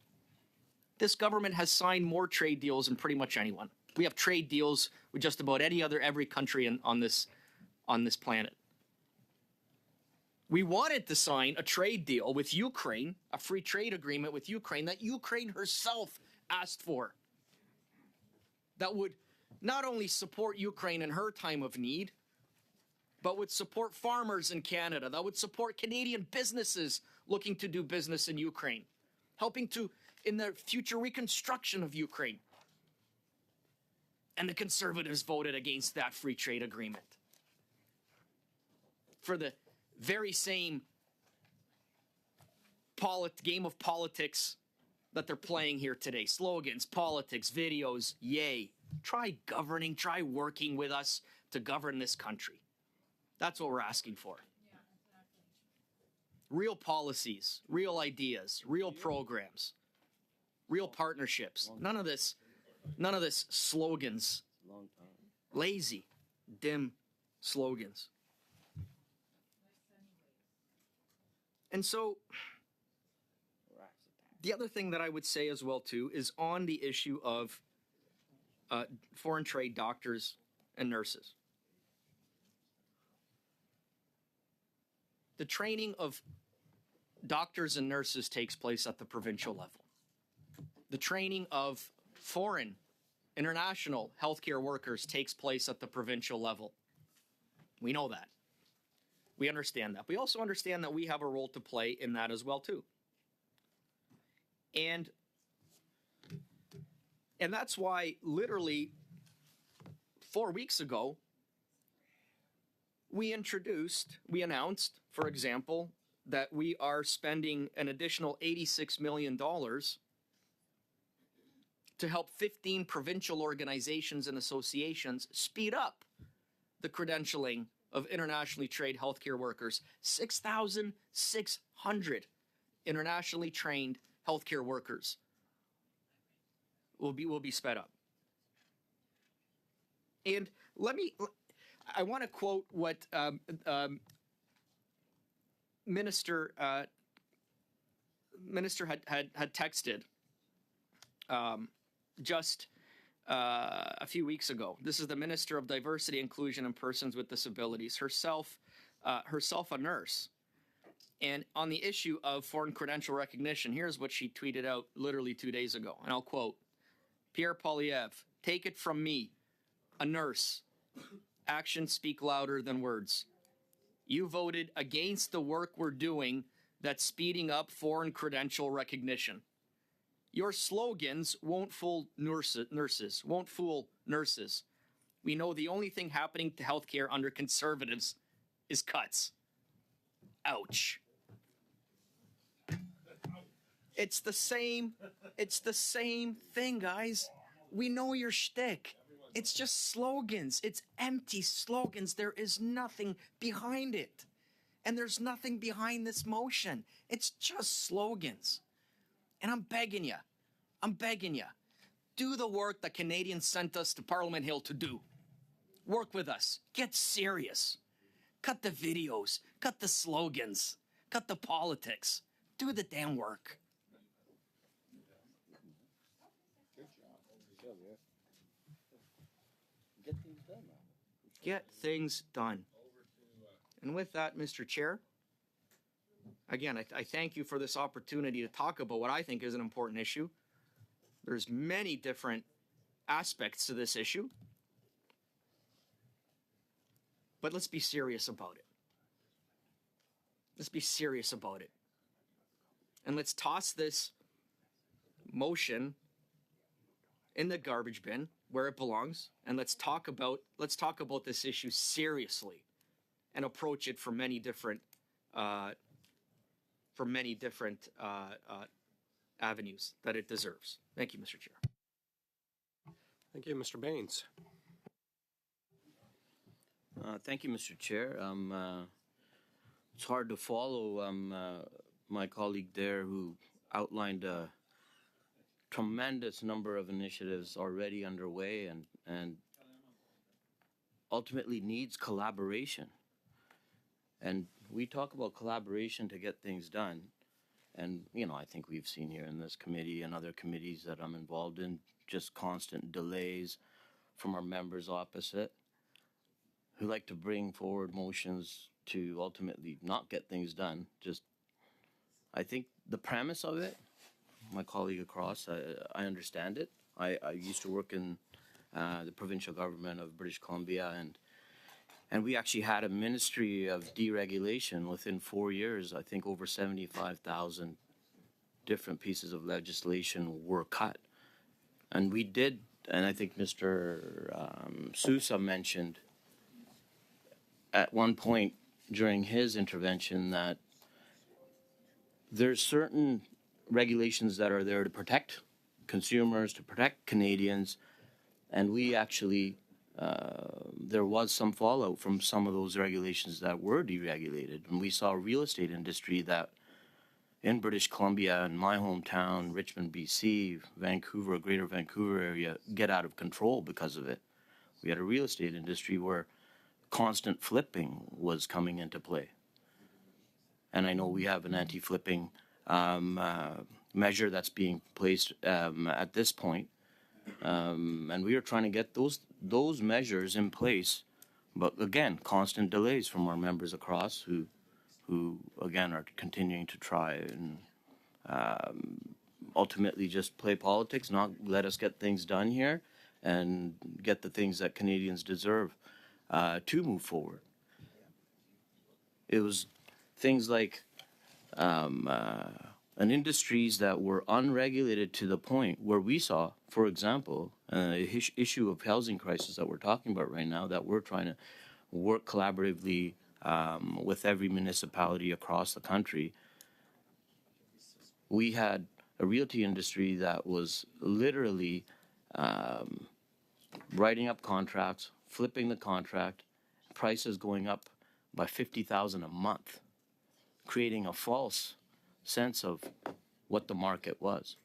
This government has signed more trade deals than pretty much anyone. We have trade deals with just about every country on this planet. We wanted to sign a trade deal with Ukraine, a free trade agreement with Ukraine that Ukraine herself asked for. That would not only support Ukraine in her time of need, but would support farmers in Canada, that would support Canadian businesses looking to do business in Ukraine, helping in the future reconstruction of Ukraine. And the Conservatives voted against that free trade agreement. For the very same game of politics that they're playing here today. Slogans, politics, videos, yay. Try governing, try working with us to govern this country. That's what we're asking for. Yeah, exactly. Real policies, real ideas, real programs, real partnerships. None of this slogans. Lazy, dim slogans. And so the other thing that I would say as well too is on the issue of foreign trade doctors and nurses. The training of doctors and nurses takes place at the provincial level. The training of foreign, international healthcare workers takes place at the provincial level. We know that. We understand that. We also understand that we have a role to play in that as well too. And that's why literally 4 weeks ago, we announced, for example, that we are spending an additional $86 million to help 15 provincial organizations and associations speed up the credentialing of internationally trained healthcare workers. 6,600 internationally trained healthcare workers will be sped up. And I want to quote what Minister had texted just a few weeks ago. This is the Minister of Diversity, Inclusion, and Persons with Disabilities, herself a nurse. And on the issue of foreign credential recognition, here's what she tweeted out literally 2 days ago. And I'll quote, Pierre Poilievre, take it from me, a nurse. Actions speak louder than words. You voted against the work we're doing that's speeding up foreign credential recognition. Your slogans won't fool nurses, won't fool nurses. We know the only thing happening to healthcare under conservatives is cuts. Ouch. It's the same thing, guys. We know your shtick. It's just slogans. It's empty slogans. There is nothing behind it. And there's nothing behind this motion. It's just slogans. And I'm begging you, do the work that Canadians sent us to Parliament Hill to do. Work with us. Get serious. Cut the videos. Cut the slogans. Cut the politics. Do the damn work. Get things done. And with that, Mr. Chair, again, I thank you for this opportunity to talk about what I think is an important issue. There's many different aspects to this issue, but let's be serious about it. Let's be serious about it. And let's toss this motion in the garbage bin where it belongs, and let's talk about this issue seriously and approach it from many different avenues that it deserves. Thank you, Mr. Chair.
Thank you, Mr. Baines.
Thank you, Mr. Chair. It's hard to follow my colleague there who outlined a tremendous number of initiatives already underway and ultimately needs collaboration. And we talk about collaboration to get things done. And, I think we've seen here in this committee and other committees that I'm involved in, just constant delays from our members opposite who like to bring forward motions to ultimately not get things done. I think the premise of it, my colleague across, I understand it. I used to work in the provincial government of British Columbia, and we actually had a ministry of deregulation within 4 years. I think over 75,000 different pieces of legislation were cut. And we did, and I think Mr. Sousa mentioned at one point during his intervention that there's certain regulations that are there to protect consumers, to protect Canadians, and we actually there was some fallout from some of those regulations that were deregulated. And we saw a real estate industry that in British Columbia, in my hometown, Richmond, BC, Vancouver, Greater Vancouver area, get out of control because of it. We had a real estate industry where constant flipping was coming into play. And I know we have an anti-flipping measure that's being placed at this point. And we are trying to get those measures in place, but again, constant delays from our members across who again are continuing to try and ultimately just play politics, not let us get things done here and get the things that Canadians deserve to move forward. It was things like and industries that were unregulated to the point where we saw, for example, issue of housing crisis that we're talking about right now, that we're trying to work collaboratively with every municipality across the country. We had a realty industry that was literally writing up contracts, flipping the contract, prices going up by $50,000 a month, creating a false sense of what the market was.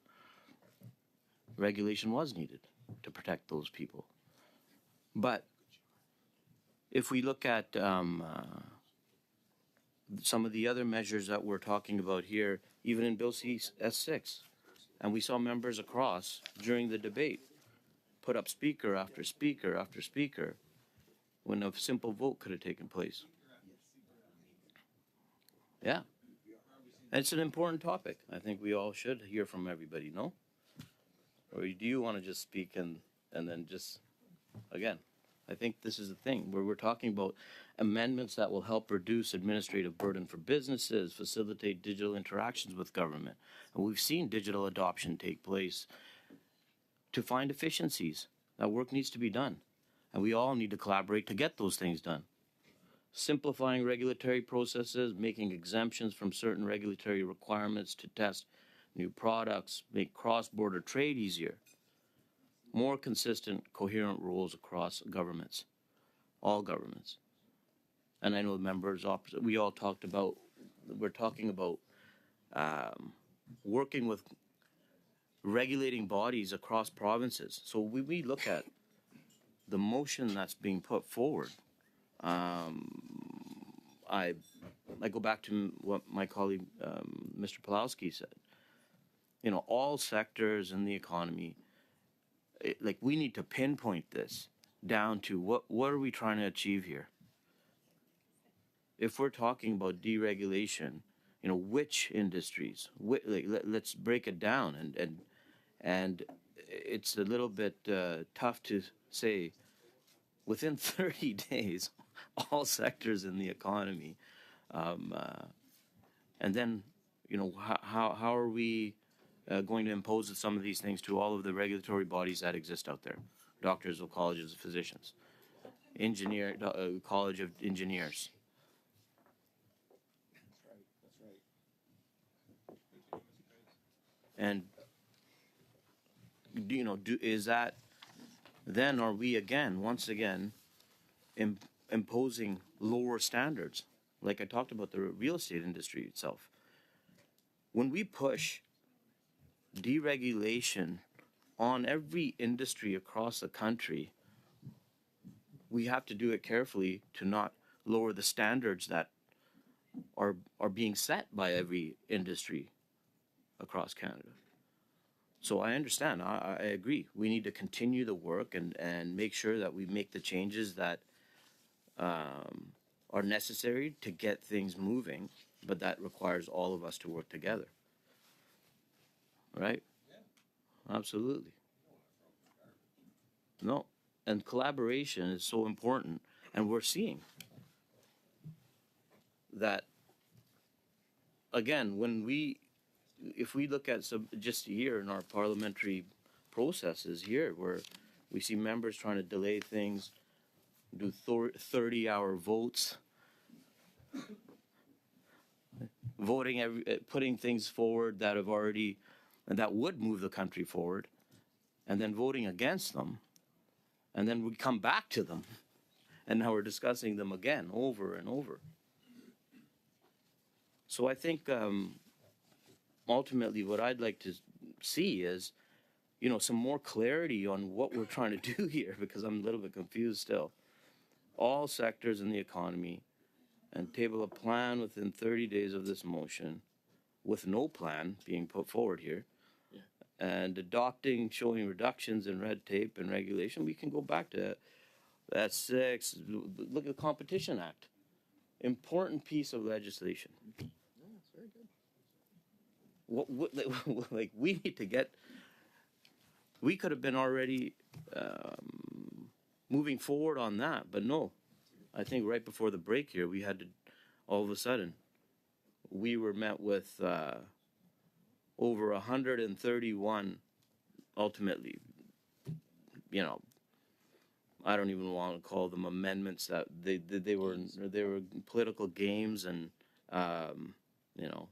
Regulation was needed to protect those people. But if we look at some of the other measures that we're talking about here, even in Bill C-S6, and we saw members across during the debate put up speaker after speaker after speaker when a simple vote could have taken place. Yeah. It's an important topic. I think we all should hear from everybody, no? Or do you want to just speak and then just, again, I think this is the thing where we're talking about amendments that will help reduce administrative burden for businesses, facilitate digital interactions with government. And we've seen digital adoption take place to find efficiencies. That work needs to be done. And we all need to collaborate to get those things done. Simplifying regulatory processes, making exemptions from certain regulatory requirements to test new products, make cross-border trade easier. More consistent, coherent rules across governments, all governments. And I know the members opposite, we all talked about, we're talking about working with regulating bodies across provinces. So we look at the motion that's being put forward. I go back to what my colleague, Mr. Pawlowski said. You know, all sectors in the economy, we need to pinpoint this down to what are we trying to achieve here? If we're talking about deregulation, you know, which industries? Let's break it down, and it's a little bit tough to say within 30 days, all sectors in the economy, and then, you know, how are we going to impose some of these things to all of the regulatory bodies that exist out there? Doctors of colleges of physicians, College of Engineers. And, you know, is that, then are we once again, imposing lower standards? Like I talked about the real estate industry itself. When we push deregulation on every industry across the country, we have to do it carefully to not lower the standards that are being set by every industry across Canada. So I understand. I agree. We need to continue the work and make sure that we make the changes that are necessary to get things moving, but that requires all of us to work together. Right? Yeah. Absolutely. No. And collaboration is so important. And we're seeing that, again, if we look at just here in our parliamentary processes here, where we see members trying to delay things, do 30-hour votes, putting things forward that that would move the country forward, and then voting against them, and then we come back to them, and now we're discussing them again over and over. So I think ultimately what I'd like to see is, you know, some more clarity on what we're trying to do here, because I'm a little bit confused still. All sectors in the economy, and table a plan within 30 days of this motion, with no plan being put forward here, and showing reductions in red tape and regulation. We can go back to that 6. Look at the Competition Act. Important piece of legislation. Yeah, that's very good. Like we need to get. We could have been already moving forward on that, but no. I think right before the break here, we had to all of a sudden, we were met with over 131 ultimately, you know, I don't even want to call them amendments. That they were political games, and you know,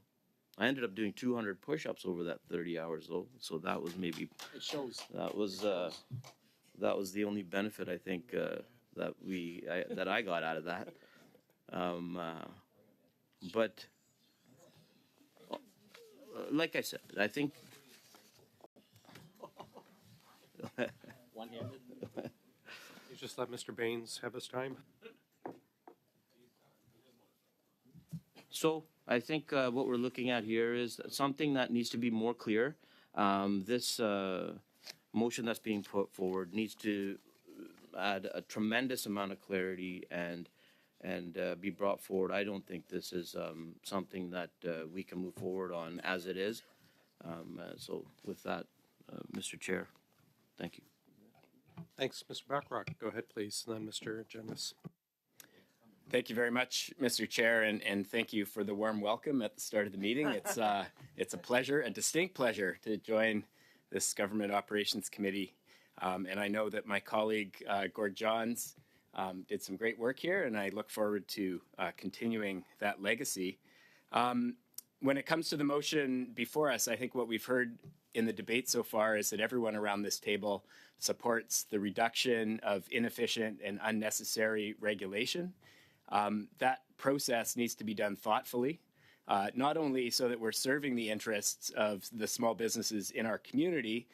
I ended up doing 200 push-ups over that 30 hours though. So that was maybe
It shows.
that was the only benefit I think that I got out of that. But like I said, I think
One-handed.
You just let Mr. Baines have his time.
so. I think what we're looking at here is something that needs to be more clear. This motion that's being put forward needs to add a tremendous amount of clarity and be brought forward. I don't think this is something that we can move forward on as it is. So with that, Mr. Chair, thank you.
Thanks, Mr. Bachrach. Go ahead, please. And then Mr. Jenis.
Thank you very much, Mr. Chair, and thank you for the warm welcome at the start of the meeting. It's a pleasure, a distinct pleasure, to join this Government Operations Committee. And I know that my colleague, Gord Johns, did some great work here, and I look forward to continuing that legacy. When it comes to the motion before us, I think what we've heard in the debate so far is that everyone around this table supports the reduction of inefficient and unnecessary regulation. That process needs to be done thoughtfully, not only so that we're serving the interests of the small businesses in our community,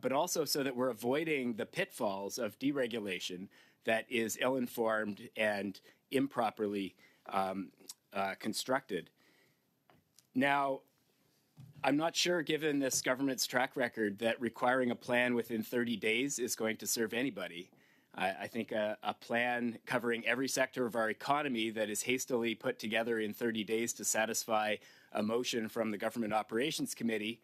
but also so that we're avoiding the pitfalls of deregulation that is ill-informed and improperly constructed. Now, I'm not sure, given this government's track record, that requiring a plan within 30 days is going to serve anybody. I think a plan covering every sector of our economy that is hastily put together in 30 days to satisfy a motion from the Government Operations Committee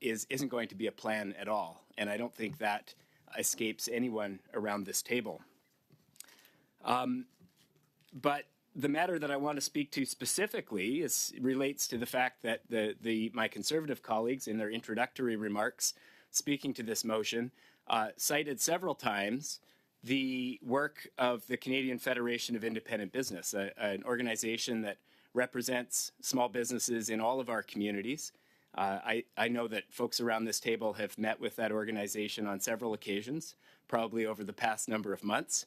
isn't going to be a plan at all. And I don't think that escapes anyone around this table. But the matter that I want to speak to specifically relates to the fact that my Conservative colleagues, in their introductory remarks speaking to this motion, cited several times the work of the Canadian Federation of Independent Business, an organization that represents small businesses in all of our communities. I know that folks around this table have met with that organization on several occasions, probably over the past number of months.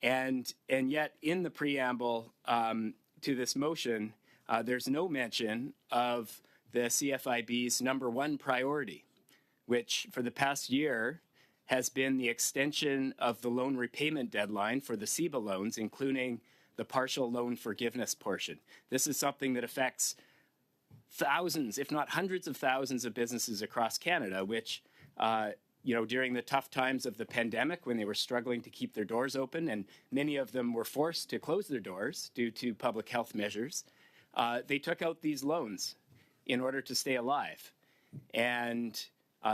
And yet, in the preamble to this motion, there's no mention of the CFIB's number one priority, which for the past year has been the extension of the loan repayment deadline for the CEBA loans, including the partial loan forgiveness portion. This is something that affects thousands, if not hundreds of thousands of businesses across Canada, which, during the tough times of the pandemic, when they were struggling to keep their doors open, and many of them were forced to close their doors due to public health measures, they took out these loans in order to stay alive. And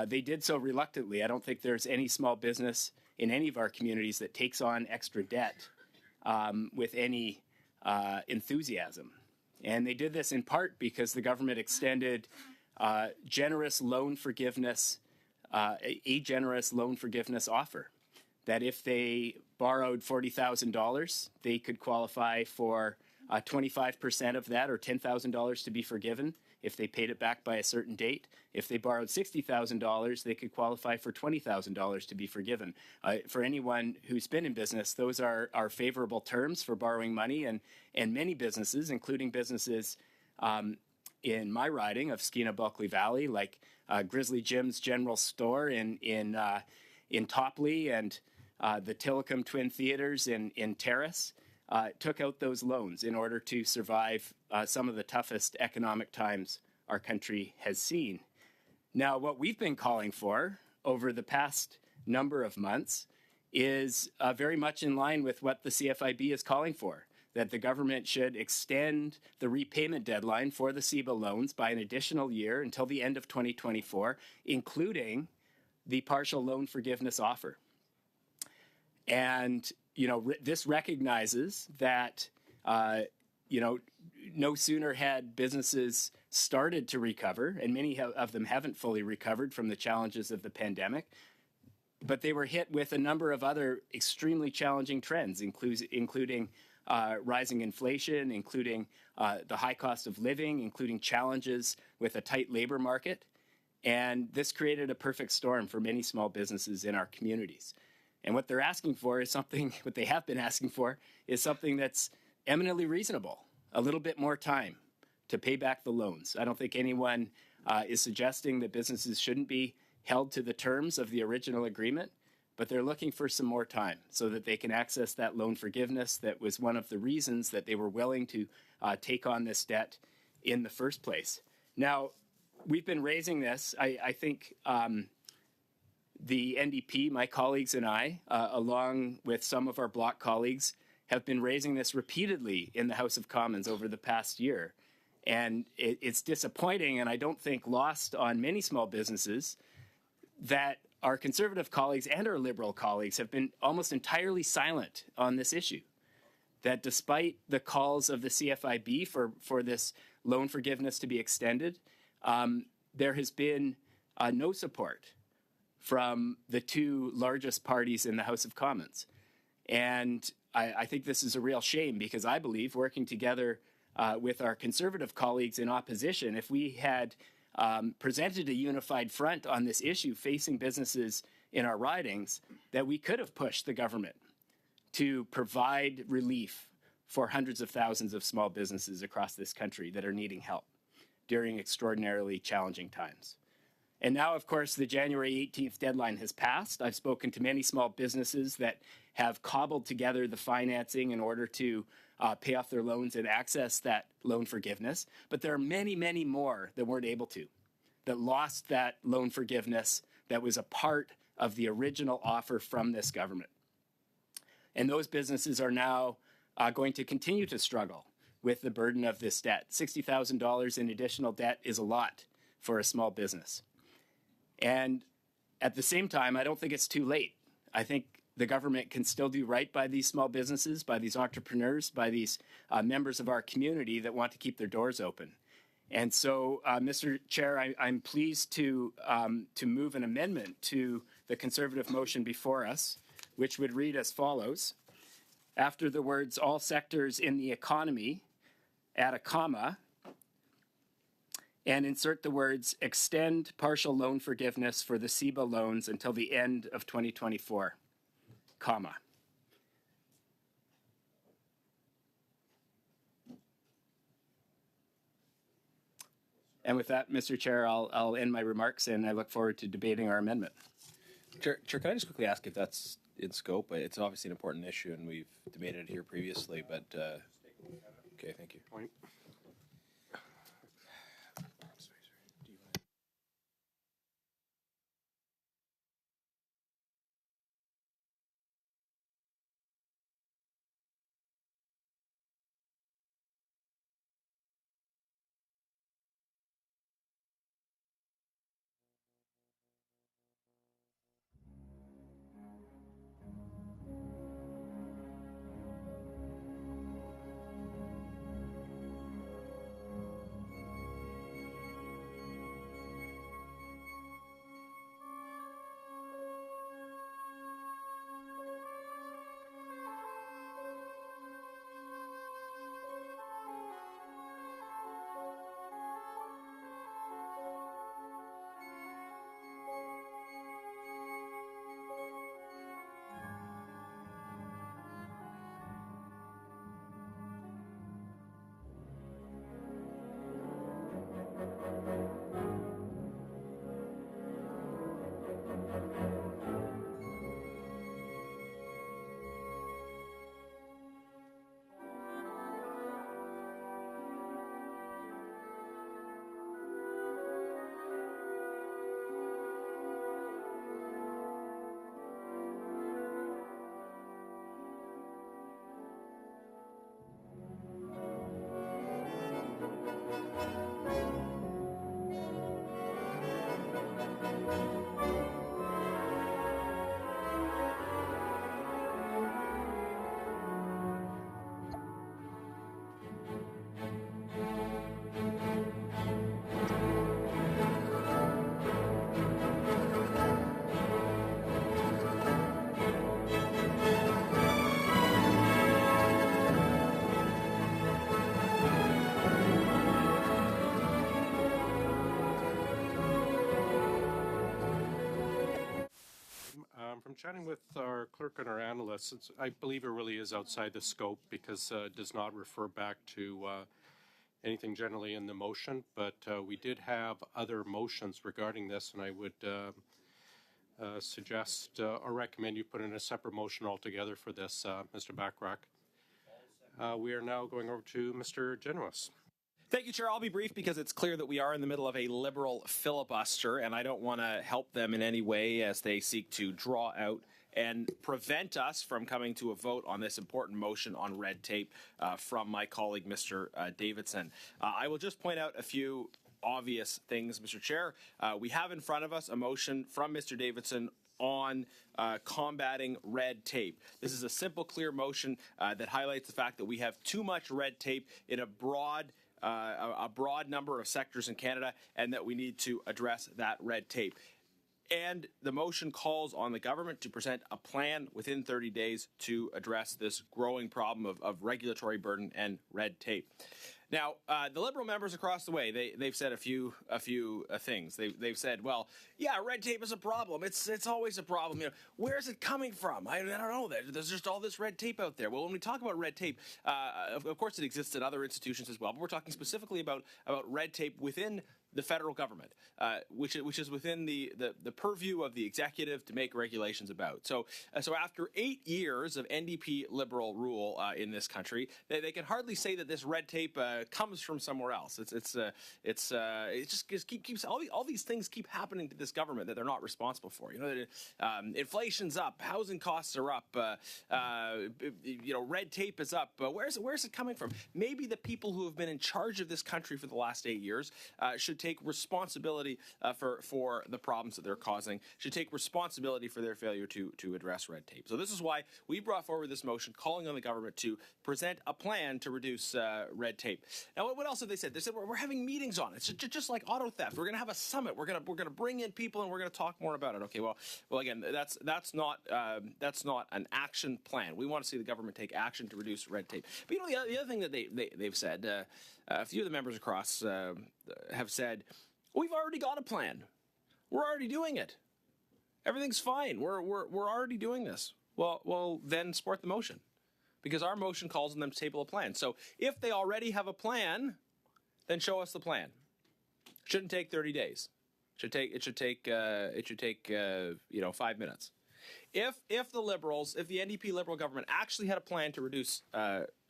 they did so reluctantly. I don't think there's any small business in any of our communities that takes on extra debt with any enthusiasm. And they did this in part because the government extended generous loan forgiveness, a generous loan forgiveness offer, that if they borrowed $40,000, they could qualify for 25% of that, or $10,000 to be forgiven if they paid it back by a certain date. If they borrowed $60,000, they could qualify for $20,000 to be forgiven. For anyone who's been in business, those are favorable terms for borrowing money, and many businesses, including businesses in my riding of Skeena-Bulkley Valley, like Grizzly Jim's General Store in Topley, and the Tillicum Twin Theaters in Terrace, took out those loans in order to survive some of the toughest economic times our country has seen. Now, what we've been calling for over the past number of months is very much in line with what the CFIB is calling for, that the government should extend the repayment deadline for the CEBA loans by an additional year until the end of 2024, including the partial loan forgiveness offer. And this recognizes that no sooner had businesses started to recover, and many of them haven't fully recovered from the challenges of the pandemic, but they were hit with a number of other extremely challenging trends, including rising inflation, including the high cost of living, including challenges with a tight labor market. And this created a perfect storm for many small businesses in our communities. And what they're asking for is something, what they have been asking for is something that's eminently reasonable, a little bit more time to pay back the loans. I don't think anyone is suggesting that businesses shouldn't be held to the terms of the original agreement, but they're looking for some more time so that they can access that loan forgiveness that was one of the reasons that they were willing to take on this debt in the first place. Now, we've been raising this. I think the NDP, my colleagues and I, along with some of our Bloc colleagues, have been raising this repeatedly in the House of Commons over the past year. And it's disappointing, and I don't think lost on many small businesses, that our Conservative colleagues and our Liberal colleagues have been almost entirely silent on this issue. That despite the calls of the CFIB for this loan forgiveness to be extended, there has been no support from the two largest parties in the House of Commons. And I think this is a real shame, because I believe working together with our Conservative colleagues in opposition, if we had presented a unified front on this issue facing businesses in our ridings, that we could have pushed the government to provide relief for hundreds of thousands of small businesses across this country that are needing help during extraordinarily challenging times. And now, of course, the January 18th deadline has passed. I've spoken to many small businesses that have cobbled together the financing in order to pay off their loans and access that loan forgiveness. But there are many, many more that weren't able to, that lost that loan forgiveness that was a part of the original offer from this government. And those businesses are now going to continue to struggle with the burden of this debt. $60,000 in additional debt is a lot for a small business. And at the same time, I don't think it's too late. I think the government can still do right by these small businesses, by these entrepreneurs, by these members of our community that want to keep their doors open. And so, Mr. Chair, I'm pleased to move an amendment to the Conservative motion before us, which would read as follows. After the words "all sectors in the economy," add a comma, and insert the words "extend partial loan forgiveness for the CEBA loans until the end of 2024, comma." And with that, Mr. Chair, I'll end my remarks, and I look forward to debating our amendment.
Chair, can I just quickly ask if that's in scope? It's obviously an important issue, and we've debated it here previously, but okay, thank you.
Point. from chatting with our clerk and our analysts, I believe it really is outside the scope because it does not refer back to anything generally in the motion, but we did have other motions regarding this, and I would suggest or recommend you put in a separate motion altogether for this, Mr. Bachrach. We are now going over to Mr. Genuis.
Thank you, Chair. I'll be brief because it's clear that we are in the middle of a Liberal filibuster, and I don't want to help them in any way as they seek to draw out and prevent us from coming to a vote on this important motion on red tape from my colleague, Mr. Davidson. I will just point out a few obvious things, Mr. Chair. We have in front of us a motion from Mr. Davidson on combating red tape. This is a simple, clear motion that highlights the fact that we have too much red tape in a broad number of sectors in Canada, and that we need to address that red tape. And the motion calls on the government to present a plan within 30 days to address this growing problem of regulatory burden and red tape. Now, the Liberal members across the way, they've said a few things. They've said, well, yeah, red tape is a problem. It's always a problem. You know, where is it coming from? I don't know. There's just all this red tape out there. Well, when we talk about red tape, of course it exists in other institutions as well, but we're talking specifically about red tape within the federal government, which is within the purview of the executive to make regulations about. So after 8 years of NDP Liberal rule in this country, they can hardly say that this red tape comes from somewhere else. It just keeps all these things keep happening to this government that they're not responsible for. You know, inflation's up, housing costs are up, red tape is up. Where's it coming from? Maybe the people who have been in charge of this country for the last 8 years should take responsibility for the problems that they're causing, should take responsibility for their failure to address red tape. So this is why we brought forward this motion calling on the government to present a plan to reduce red tape. Now, what else have they said? They said we're having meetings on it. It's just like auto theft. We're going to have a summit. We're going to bring in people and we're going to talk more about it. Okay, well again, that's not an action plan. We want to see the government take action to reduce red tape. But you know, the other thing that they've said, a few of the members across have said, we've already got a plan. We're already doing it. Everything's fine. We're already doing this. Well, then support the motion, because our motion calls on them to table a plan. So if they already have a plan, then show us the plan. Shouldn't take 30 days. It should take 5 minutes. If the Liberals, if the NDP Liberal government actually had a plan to reduce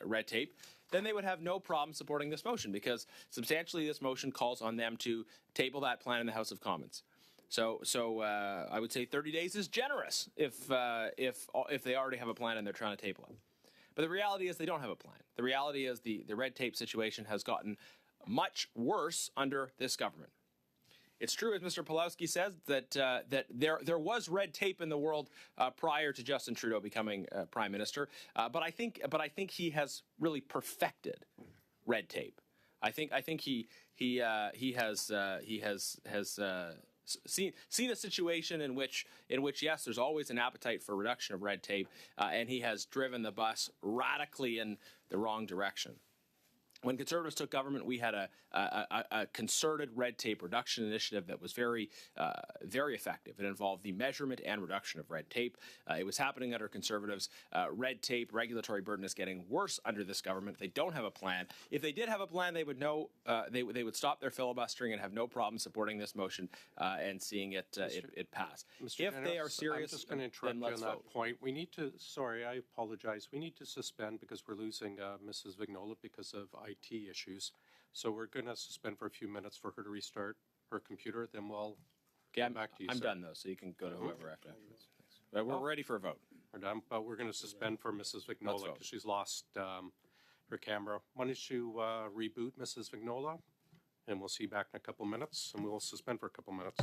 red tape, then they would have no problem supporting this motion, because substantially this motion calls on them to table that plan in the House of Commons. So I would say 30 days is generous if they already have a plan and they're trying to table it. But the reality is they don't have a plan. The reality is the red tape situation has gotten much worse under this government. It's true, as Mr. Pawlowski says, that there was red tape in the world prior to Justin Trudeau becoming Prime Minister, but I think he has really perfected red tape. I think he has seen a situation in which yes, there's always an appetite for reduction of red tape, and he has driven the bus radically in the wrong direction. When Conservatives took government, we had a concerted red tape reduction initiative that was very effective. It involved the measurement and reduction of red tape. It was happening under Conservatives. Red tape, regulatory burden is getting worse under this government. They don't have a plan. If they did have a plan, they would know. They would stop their filibustering and have no problem supporting this motion and seeing it pass.
Mr.
If they are serious,
I'm just going to interrupt
then
you on
let's
that
vote.
point. We need to. Sorry, I apologize. We need to suspend because we're losing Mrs. Vignola because of IT issues. So we're going to suspend for a few minutes for her to restart her computer. Then we'll come back to you.
I'm
sir.
done though, so you can go to whoever after. But we're ready for a vote.
We're done, but we're going to suspend for Mrs. Vignola
vote.
because she's lost her camera. Why don't you reboot Mrs. Vignola, and we'll see you back in a couple minutes, and we'll suspend for a couple minutes.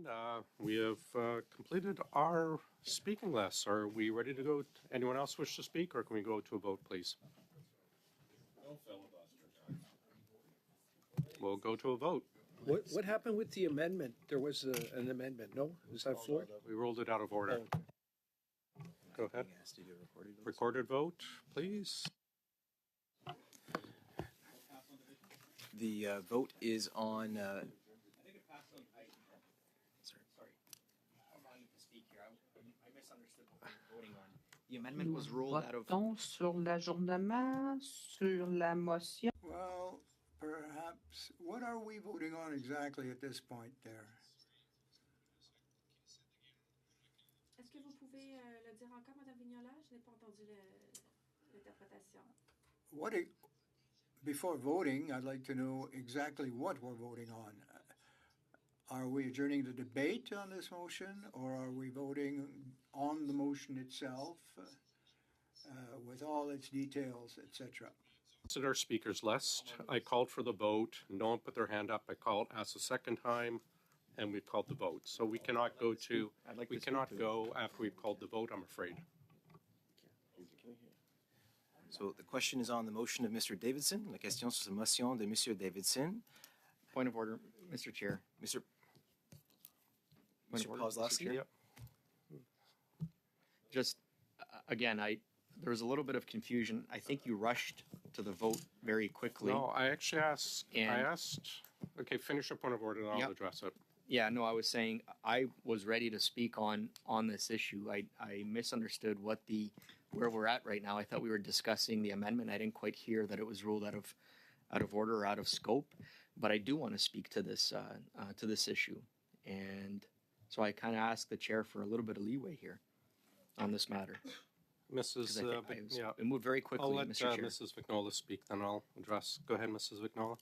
none, we have completed our speaking list. Are we ready to go? Anyone else wish to speak, or can we go to a vote, please?
No filibuster time.
We'll go to a vote.
What happened with the amendment? There was an amendment, no? Was that floored?
We rolled it out of order.
Oh.
Go ahead. Recorded vote, please.
The vote is on. The amendment was ruled out of.
Votons sur l'ajournement, sur la motion.
Well, perhaps, what are we voting on exactly at this point there?
Est-ce que vous pouvez le dire encore, Madame Vignola? Je n'ai pas entendu l'interprétation.
Before voting, I'd like to know exactly what we're voting on. Are we adjourning the debate on this motion, or are we voting on the motion itself with all its details, etc.?
It's at our speakers list. I called for the vote. No one put their hand up. I asked a second time, and we've called the vote. So we cannot go to. We cannot go after we've called the vote, I'm afraid.
So the question is on the motion of Mr. Davidson. La question sur la motion de Monsieur Davidson.
Point of order, Mr. Chair.
Mr.
Point of order, Mr.
Kozlowski?
Chair. Just again, there was a little bit of confusion. I think you rushed to the vote very quickly.
No, I actually asked. Okay, finish your point of order, and I'll address it.
Yeah, no, I was saying I was ready to speak on this issue. I misunderstood where we're at right now. I thought we were discussing the amendment. I didn't quite hear that it was ruled out of order or out of scope. But I do want to speak to this issue, and so I kind of asked the chair for a little bit of leeway here on this matter.
Mrs.
It moved very quickly,
I'll let
Mr. Chair.
Mrs. Vignola speak, then I'll address. Go ahead, Mrs. Vignola.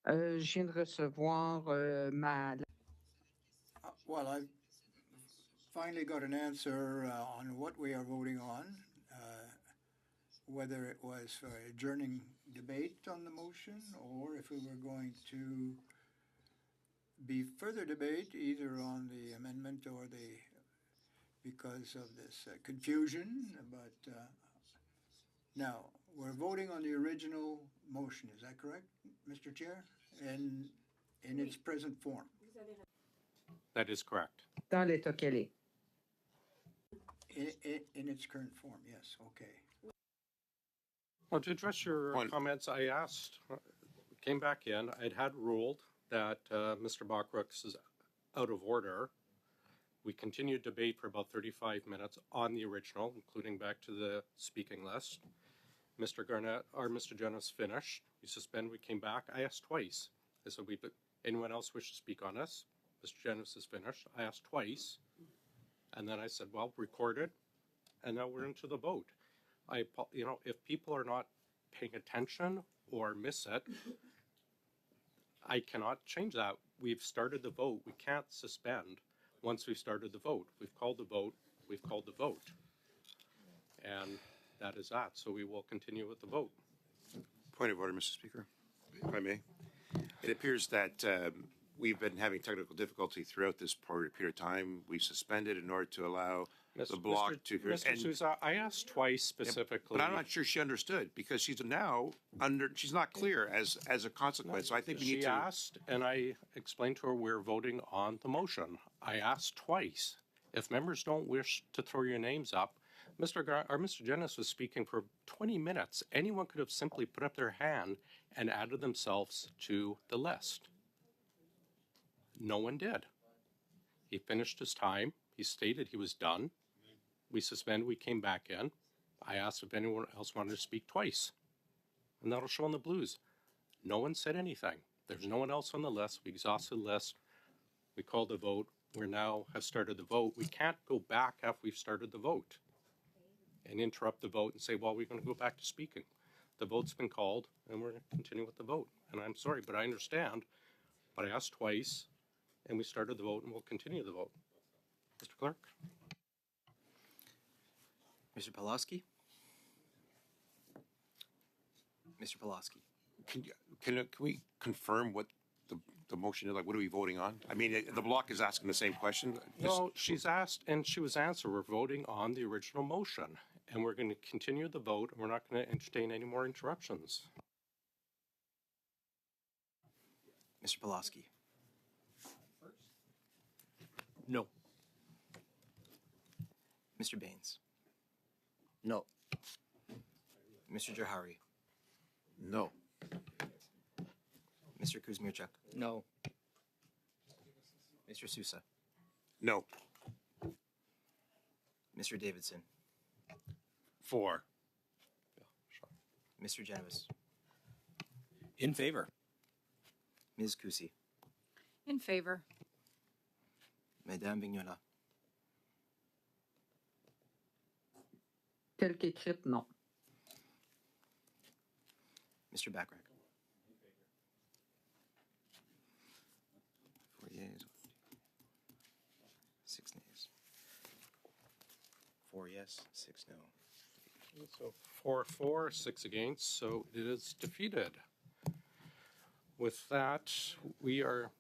Je viens de recevoir ma.
Well, I finally got an answer on what we are voting on, whether it was for adjourning debate on the motion or if we were going to be further debate either on the amendment or because of this confusion. But now we're voting on the original motion. Is that correct, Mr. Chair? In its present form.
That is correct.
Dans l'état qu'elle est.
In its current form, yes. Okay.
Well, to address your comments, I asked, came back in, I'd had ruled that Mr. Bockrooks is out of order. We continued debate for about 35 minutes on the original, including back to the speaking list. Mr. Garnett, or Mr. Jonas finished. We suspended, we came back. I asked twice. I said, anyone else wish to speak on this? Mr. Jonas is finished. I asked twice. And then I said, well, recorded. And now we're into the vote. If people are not paying attention or miss it, I cannot change that. We've started the vote. We can't suspend once we've started the vote. We've called the vote. We've called the vote. And that is that. So we will continue with the vote.
Point of order, Mr. Speaker, if I may. It appears that we've been having technical difficulty throughout this period of time. We suspended in order to allow the block to...
Mr. Sousa, I asked twice specifically.
But I'm not sure she understood because she's now she's not clear as a consequence. So I think we need to...
She asked, and I explained to her we're voting on the motion. I asked twice. If members don't wish to throw your names up, Mr. Jonas was speaking for 20 minutes. Anyone could have simply put up their hand and added themselves to the list. No one did. He finished his time. He stated he was done. We suspended. We came back in. I asked if anyone else wanted to speak twice. And that'll show on the blues. No one said anything. There's no one else on the list. We exhausted the list. We called the vote. We now have started the vote. We can't go back after we've started the vote and interrupt the vote and say, well, we're going to go back to speaking. The vote's been called, and we're going to continue with the vote. And I'm sorry, but I understand. But I asked twice, and we started the vote, and we'll continue the vote. Mr. Clerk?
Mr. Pulaski? Mr. Pulaski.
Can we confirm what the motion is? Like, what are we voting on? I mean, the block is asking the same question.
No, she's asked and she was answered. We're voting on the original motion, and we're going to continue the vote, and we're not going to entertain any more interruptions.
Mr. Pulaski.
No.
Mr. Baines.
No.
Mr. Johari.
No.
Mr. Kuzmierczak.
No.
Mr. Sousa.
No.
Mr. Davidson.
4.
Mr. Genovese.
In favor.
Ms. Kusi.
In favor.
Madame Vignola.
Tel qu'écrite, non.
Mr. Backrack. 4 yeas. 6 nays. 4 yes, 6 no.
So 4, 6 against, so it is defeated. With that, we are...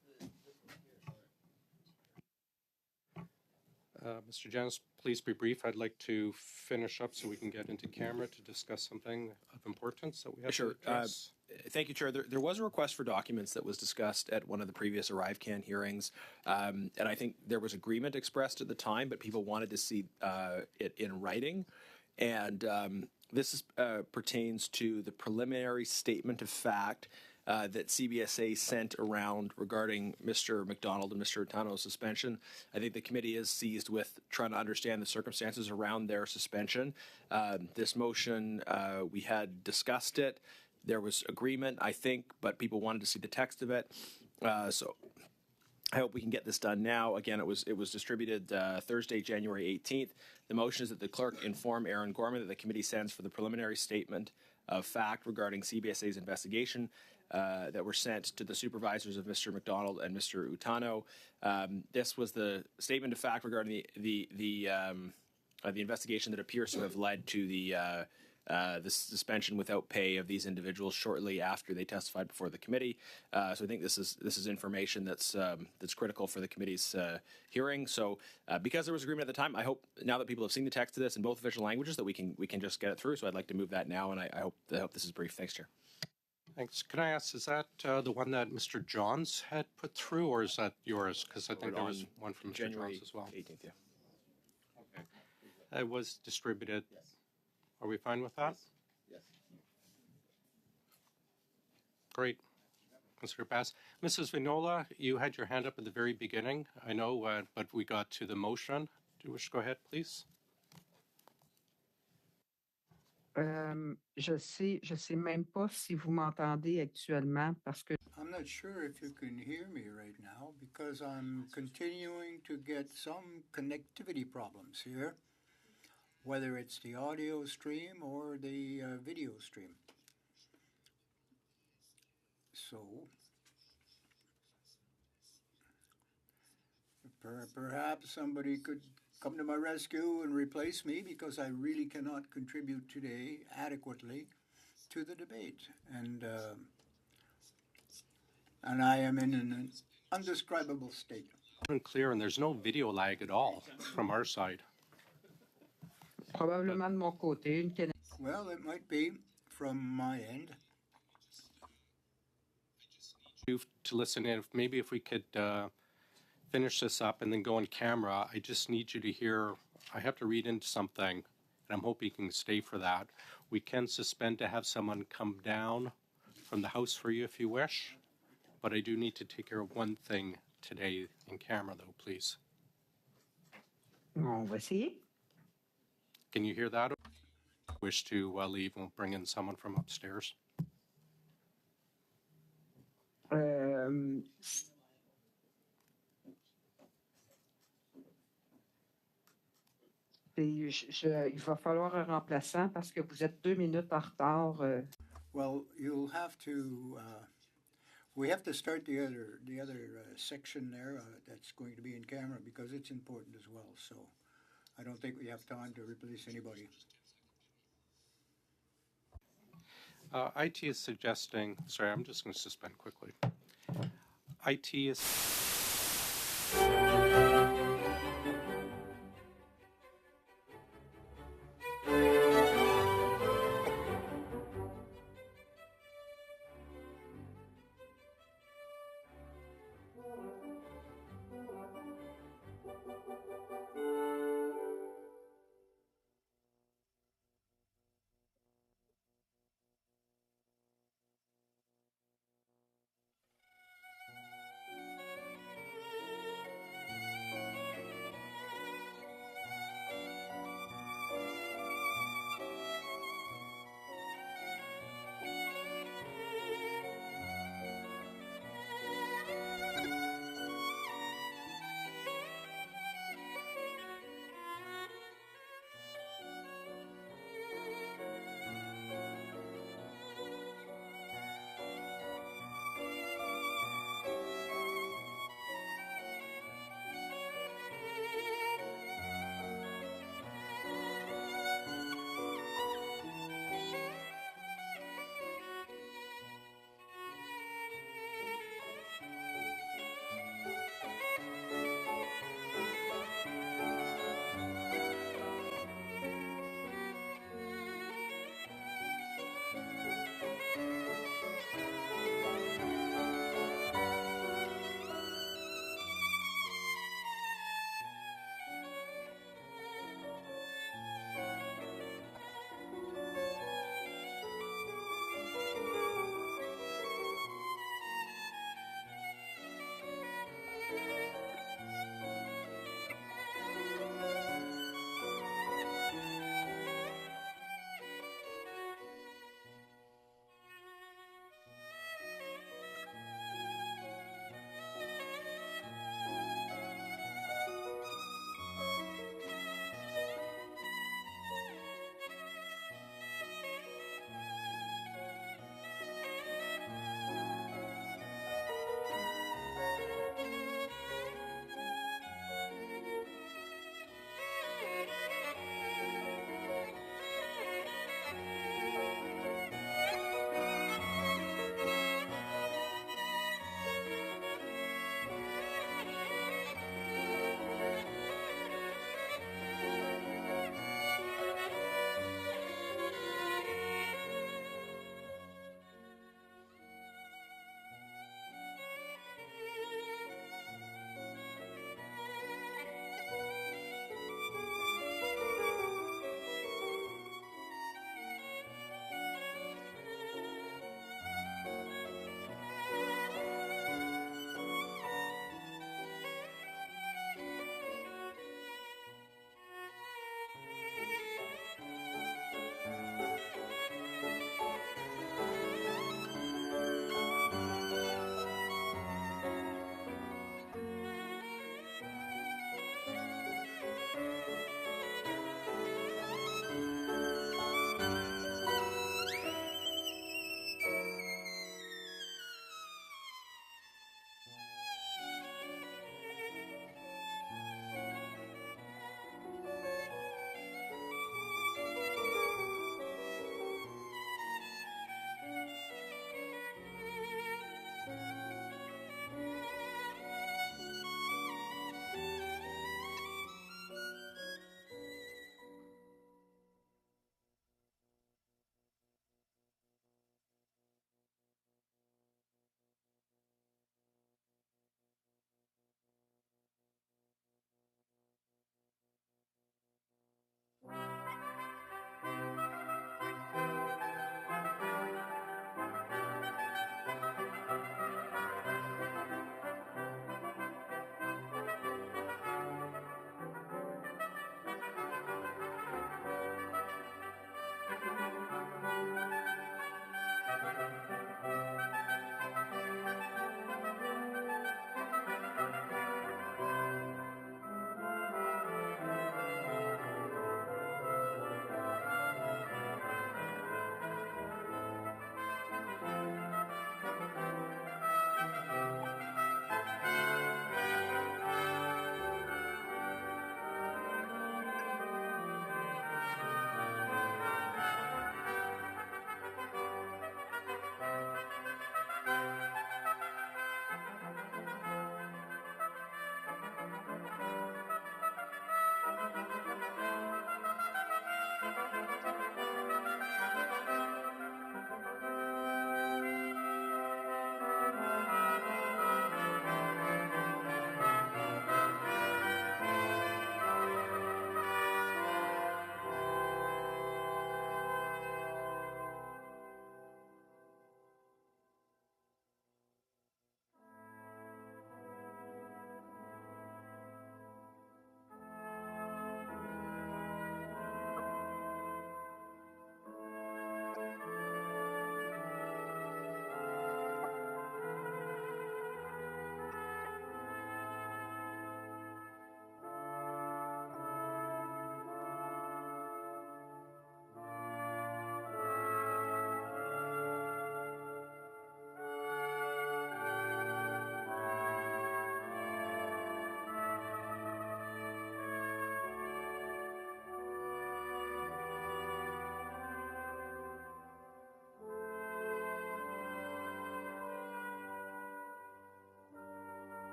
Mr. Janice, please be brief. I'd like to finish up so we can get into camera to discuss something of importance that we have
Sure.
to address.
Thank you, Chair. There was a request for documents that was discussed at one of the previous ArriveCan hearings, and I think there was agreement expressed at the time, but people wanted to see it in writing. And this pertains to the preliminary statement of fact that CBSA sent around regarding Mr. McDonald and Mr. Utano's suspension. I think the committee is seized with trying to understand the circumstances around their suspension. This motion, we had discussed it. There was agreement, I think, but people wanted to see the text of it. So I hope we can get this done now. Again, it was distributed Thursday, January 18th. The motion is that the clerk inform Aaron Gorman that the committee sends for the preliminary statement of fact regarding CBSA's investigation that were sent to the supervisors of Mr. McDonald and Mr. Utano. This was the statement of fact regarding the investigation that appears to have led to the suspension without pay of these individuals shortly after they testified before the committee. So I think this is information that's critical for the committee's hearing. So because there was agreement at the time, I hope now that people have seen the text of this in both official languages that we can just get it through. So I'd like to move that now, and I hope this is brief. Thanks, Chair.
Thanks. Can I ask, is that the one that Mr. Johns had put through, or is that yours? Because I think there was one from Mr.
January
Johns as well.
18th, yeah.
Okay. It was distributed. Yes. Are we fine with that?
Yes.
Great. Consider pass. Mrs. Vignola, you had your hand up at the very beginning. I know, but we got to the motion. Do you wish to go ahead, please?
Je sais même pas si vous m'entendez actuellement parce que
I'm not sure if you can hear me right now because I'm continuing to get some connectivity problems here, whether it's the audio stream or the video stream. So perhaps somebody could come to my rescue and replace me because I really cannot contribute today adequately to the debate. And I am in an undescribable state.
Unclear, and there's no video lag at all from our side.
probablement de mon côté, une
Well, it might be from my end.
To listen in, maybe if we could finish this up and then go on camera. I just need you to hear, I have to read into something, and I'm hoping you can stay for that. We can suspend to have someone come down from the house for you if you wish, but I do need to take care of one thing today in camera, though, please.
On va essayer.
Can you hear that? Wish to leave, we'll bring in someone from upstairs.
Il va falloir un remplaçant parce que vous êtes 2 minutes en retard.
Well, you'll have to. We have to start the other section there that's going to be in camera because it's important as well. So, I don't think we have time to replace anybody.
IT is suggesting, sorry, I'm just going to suspend quickly. IT is.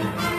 Thank you.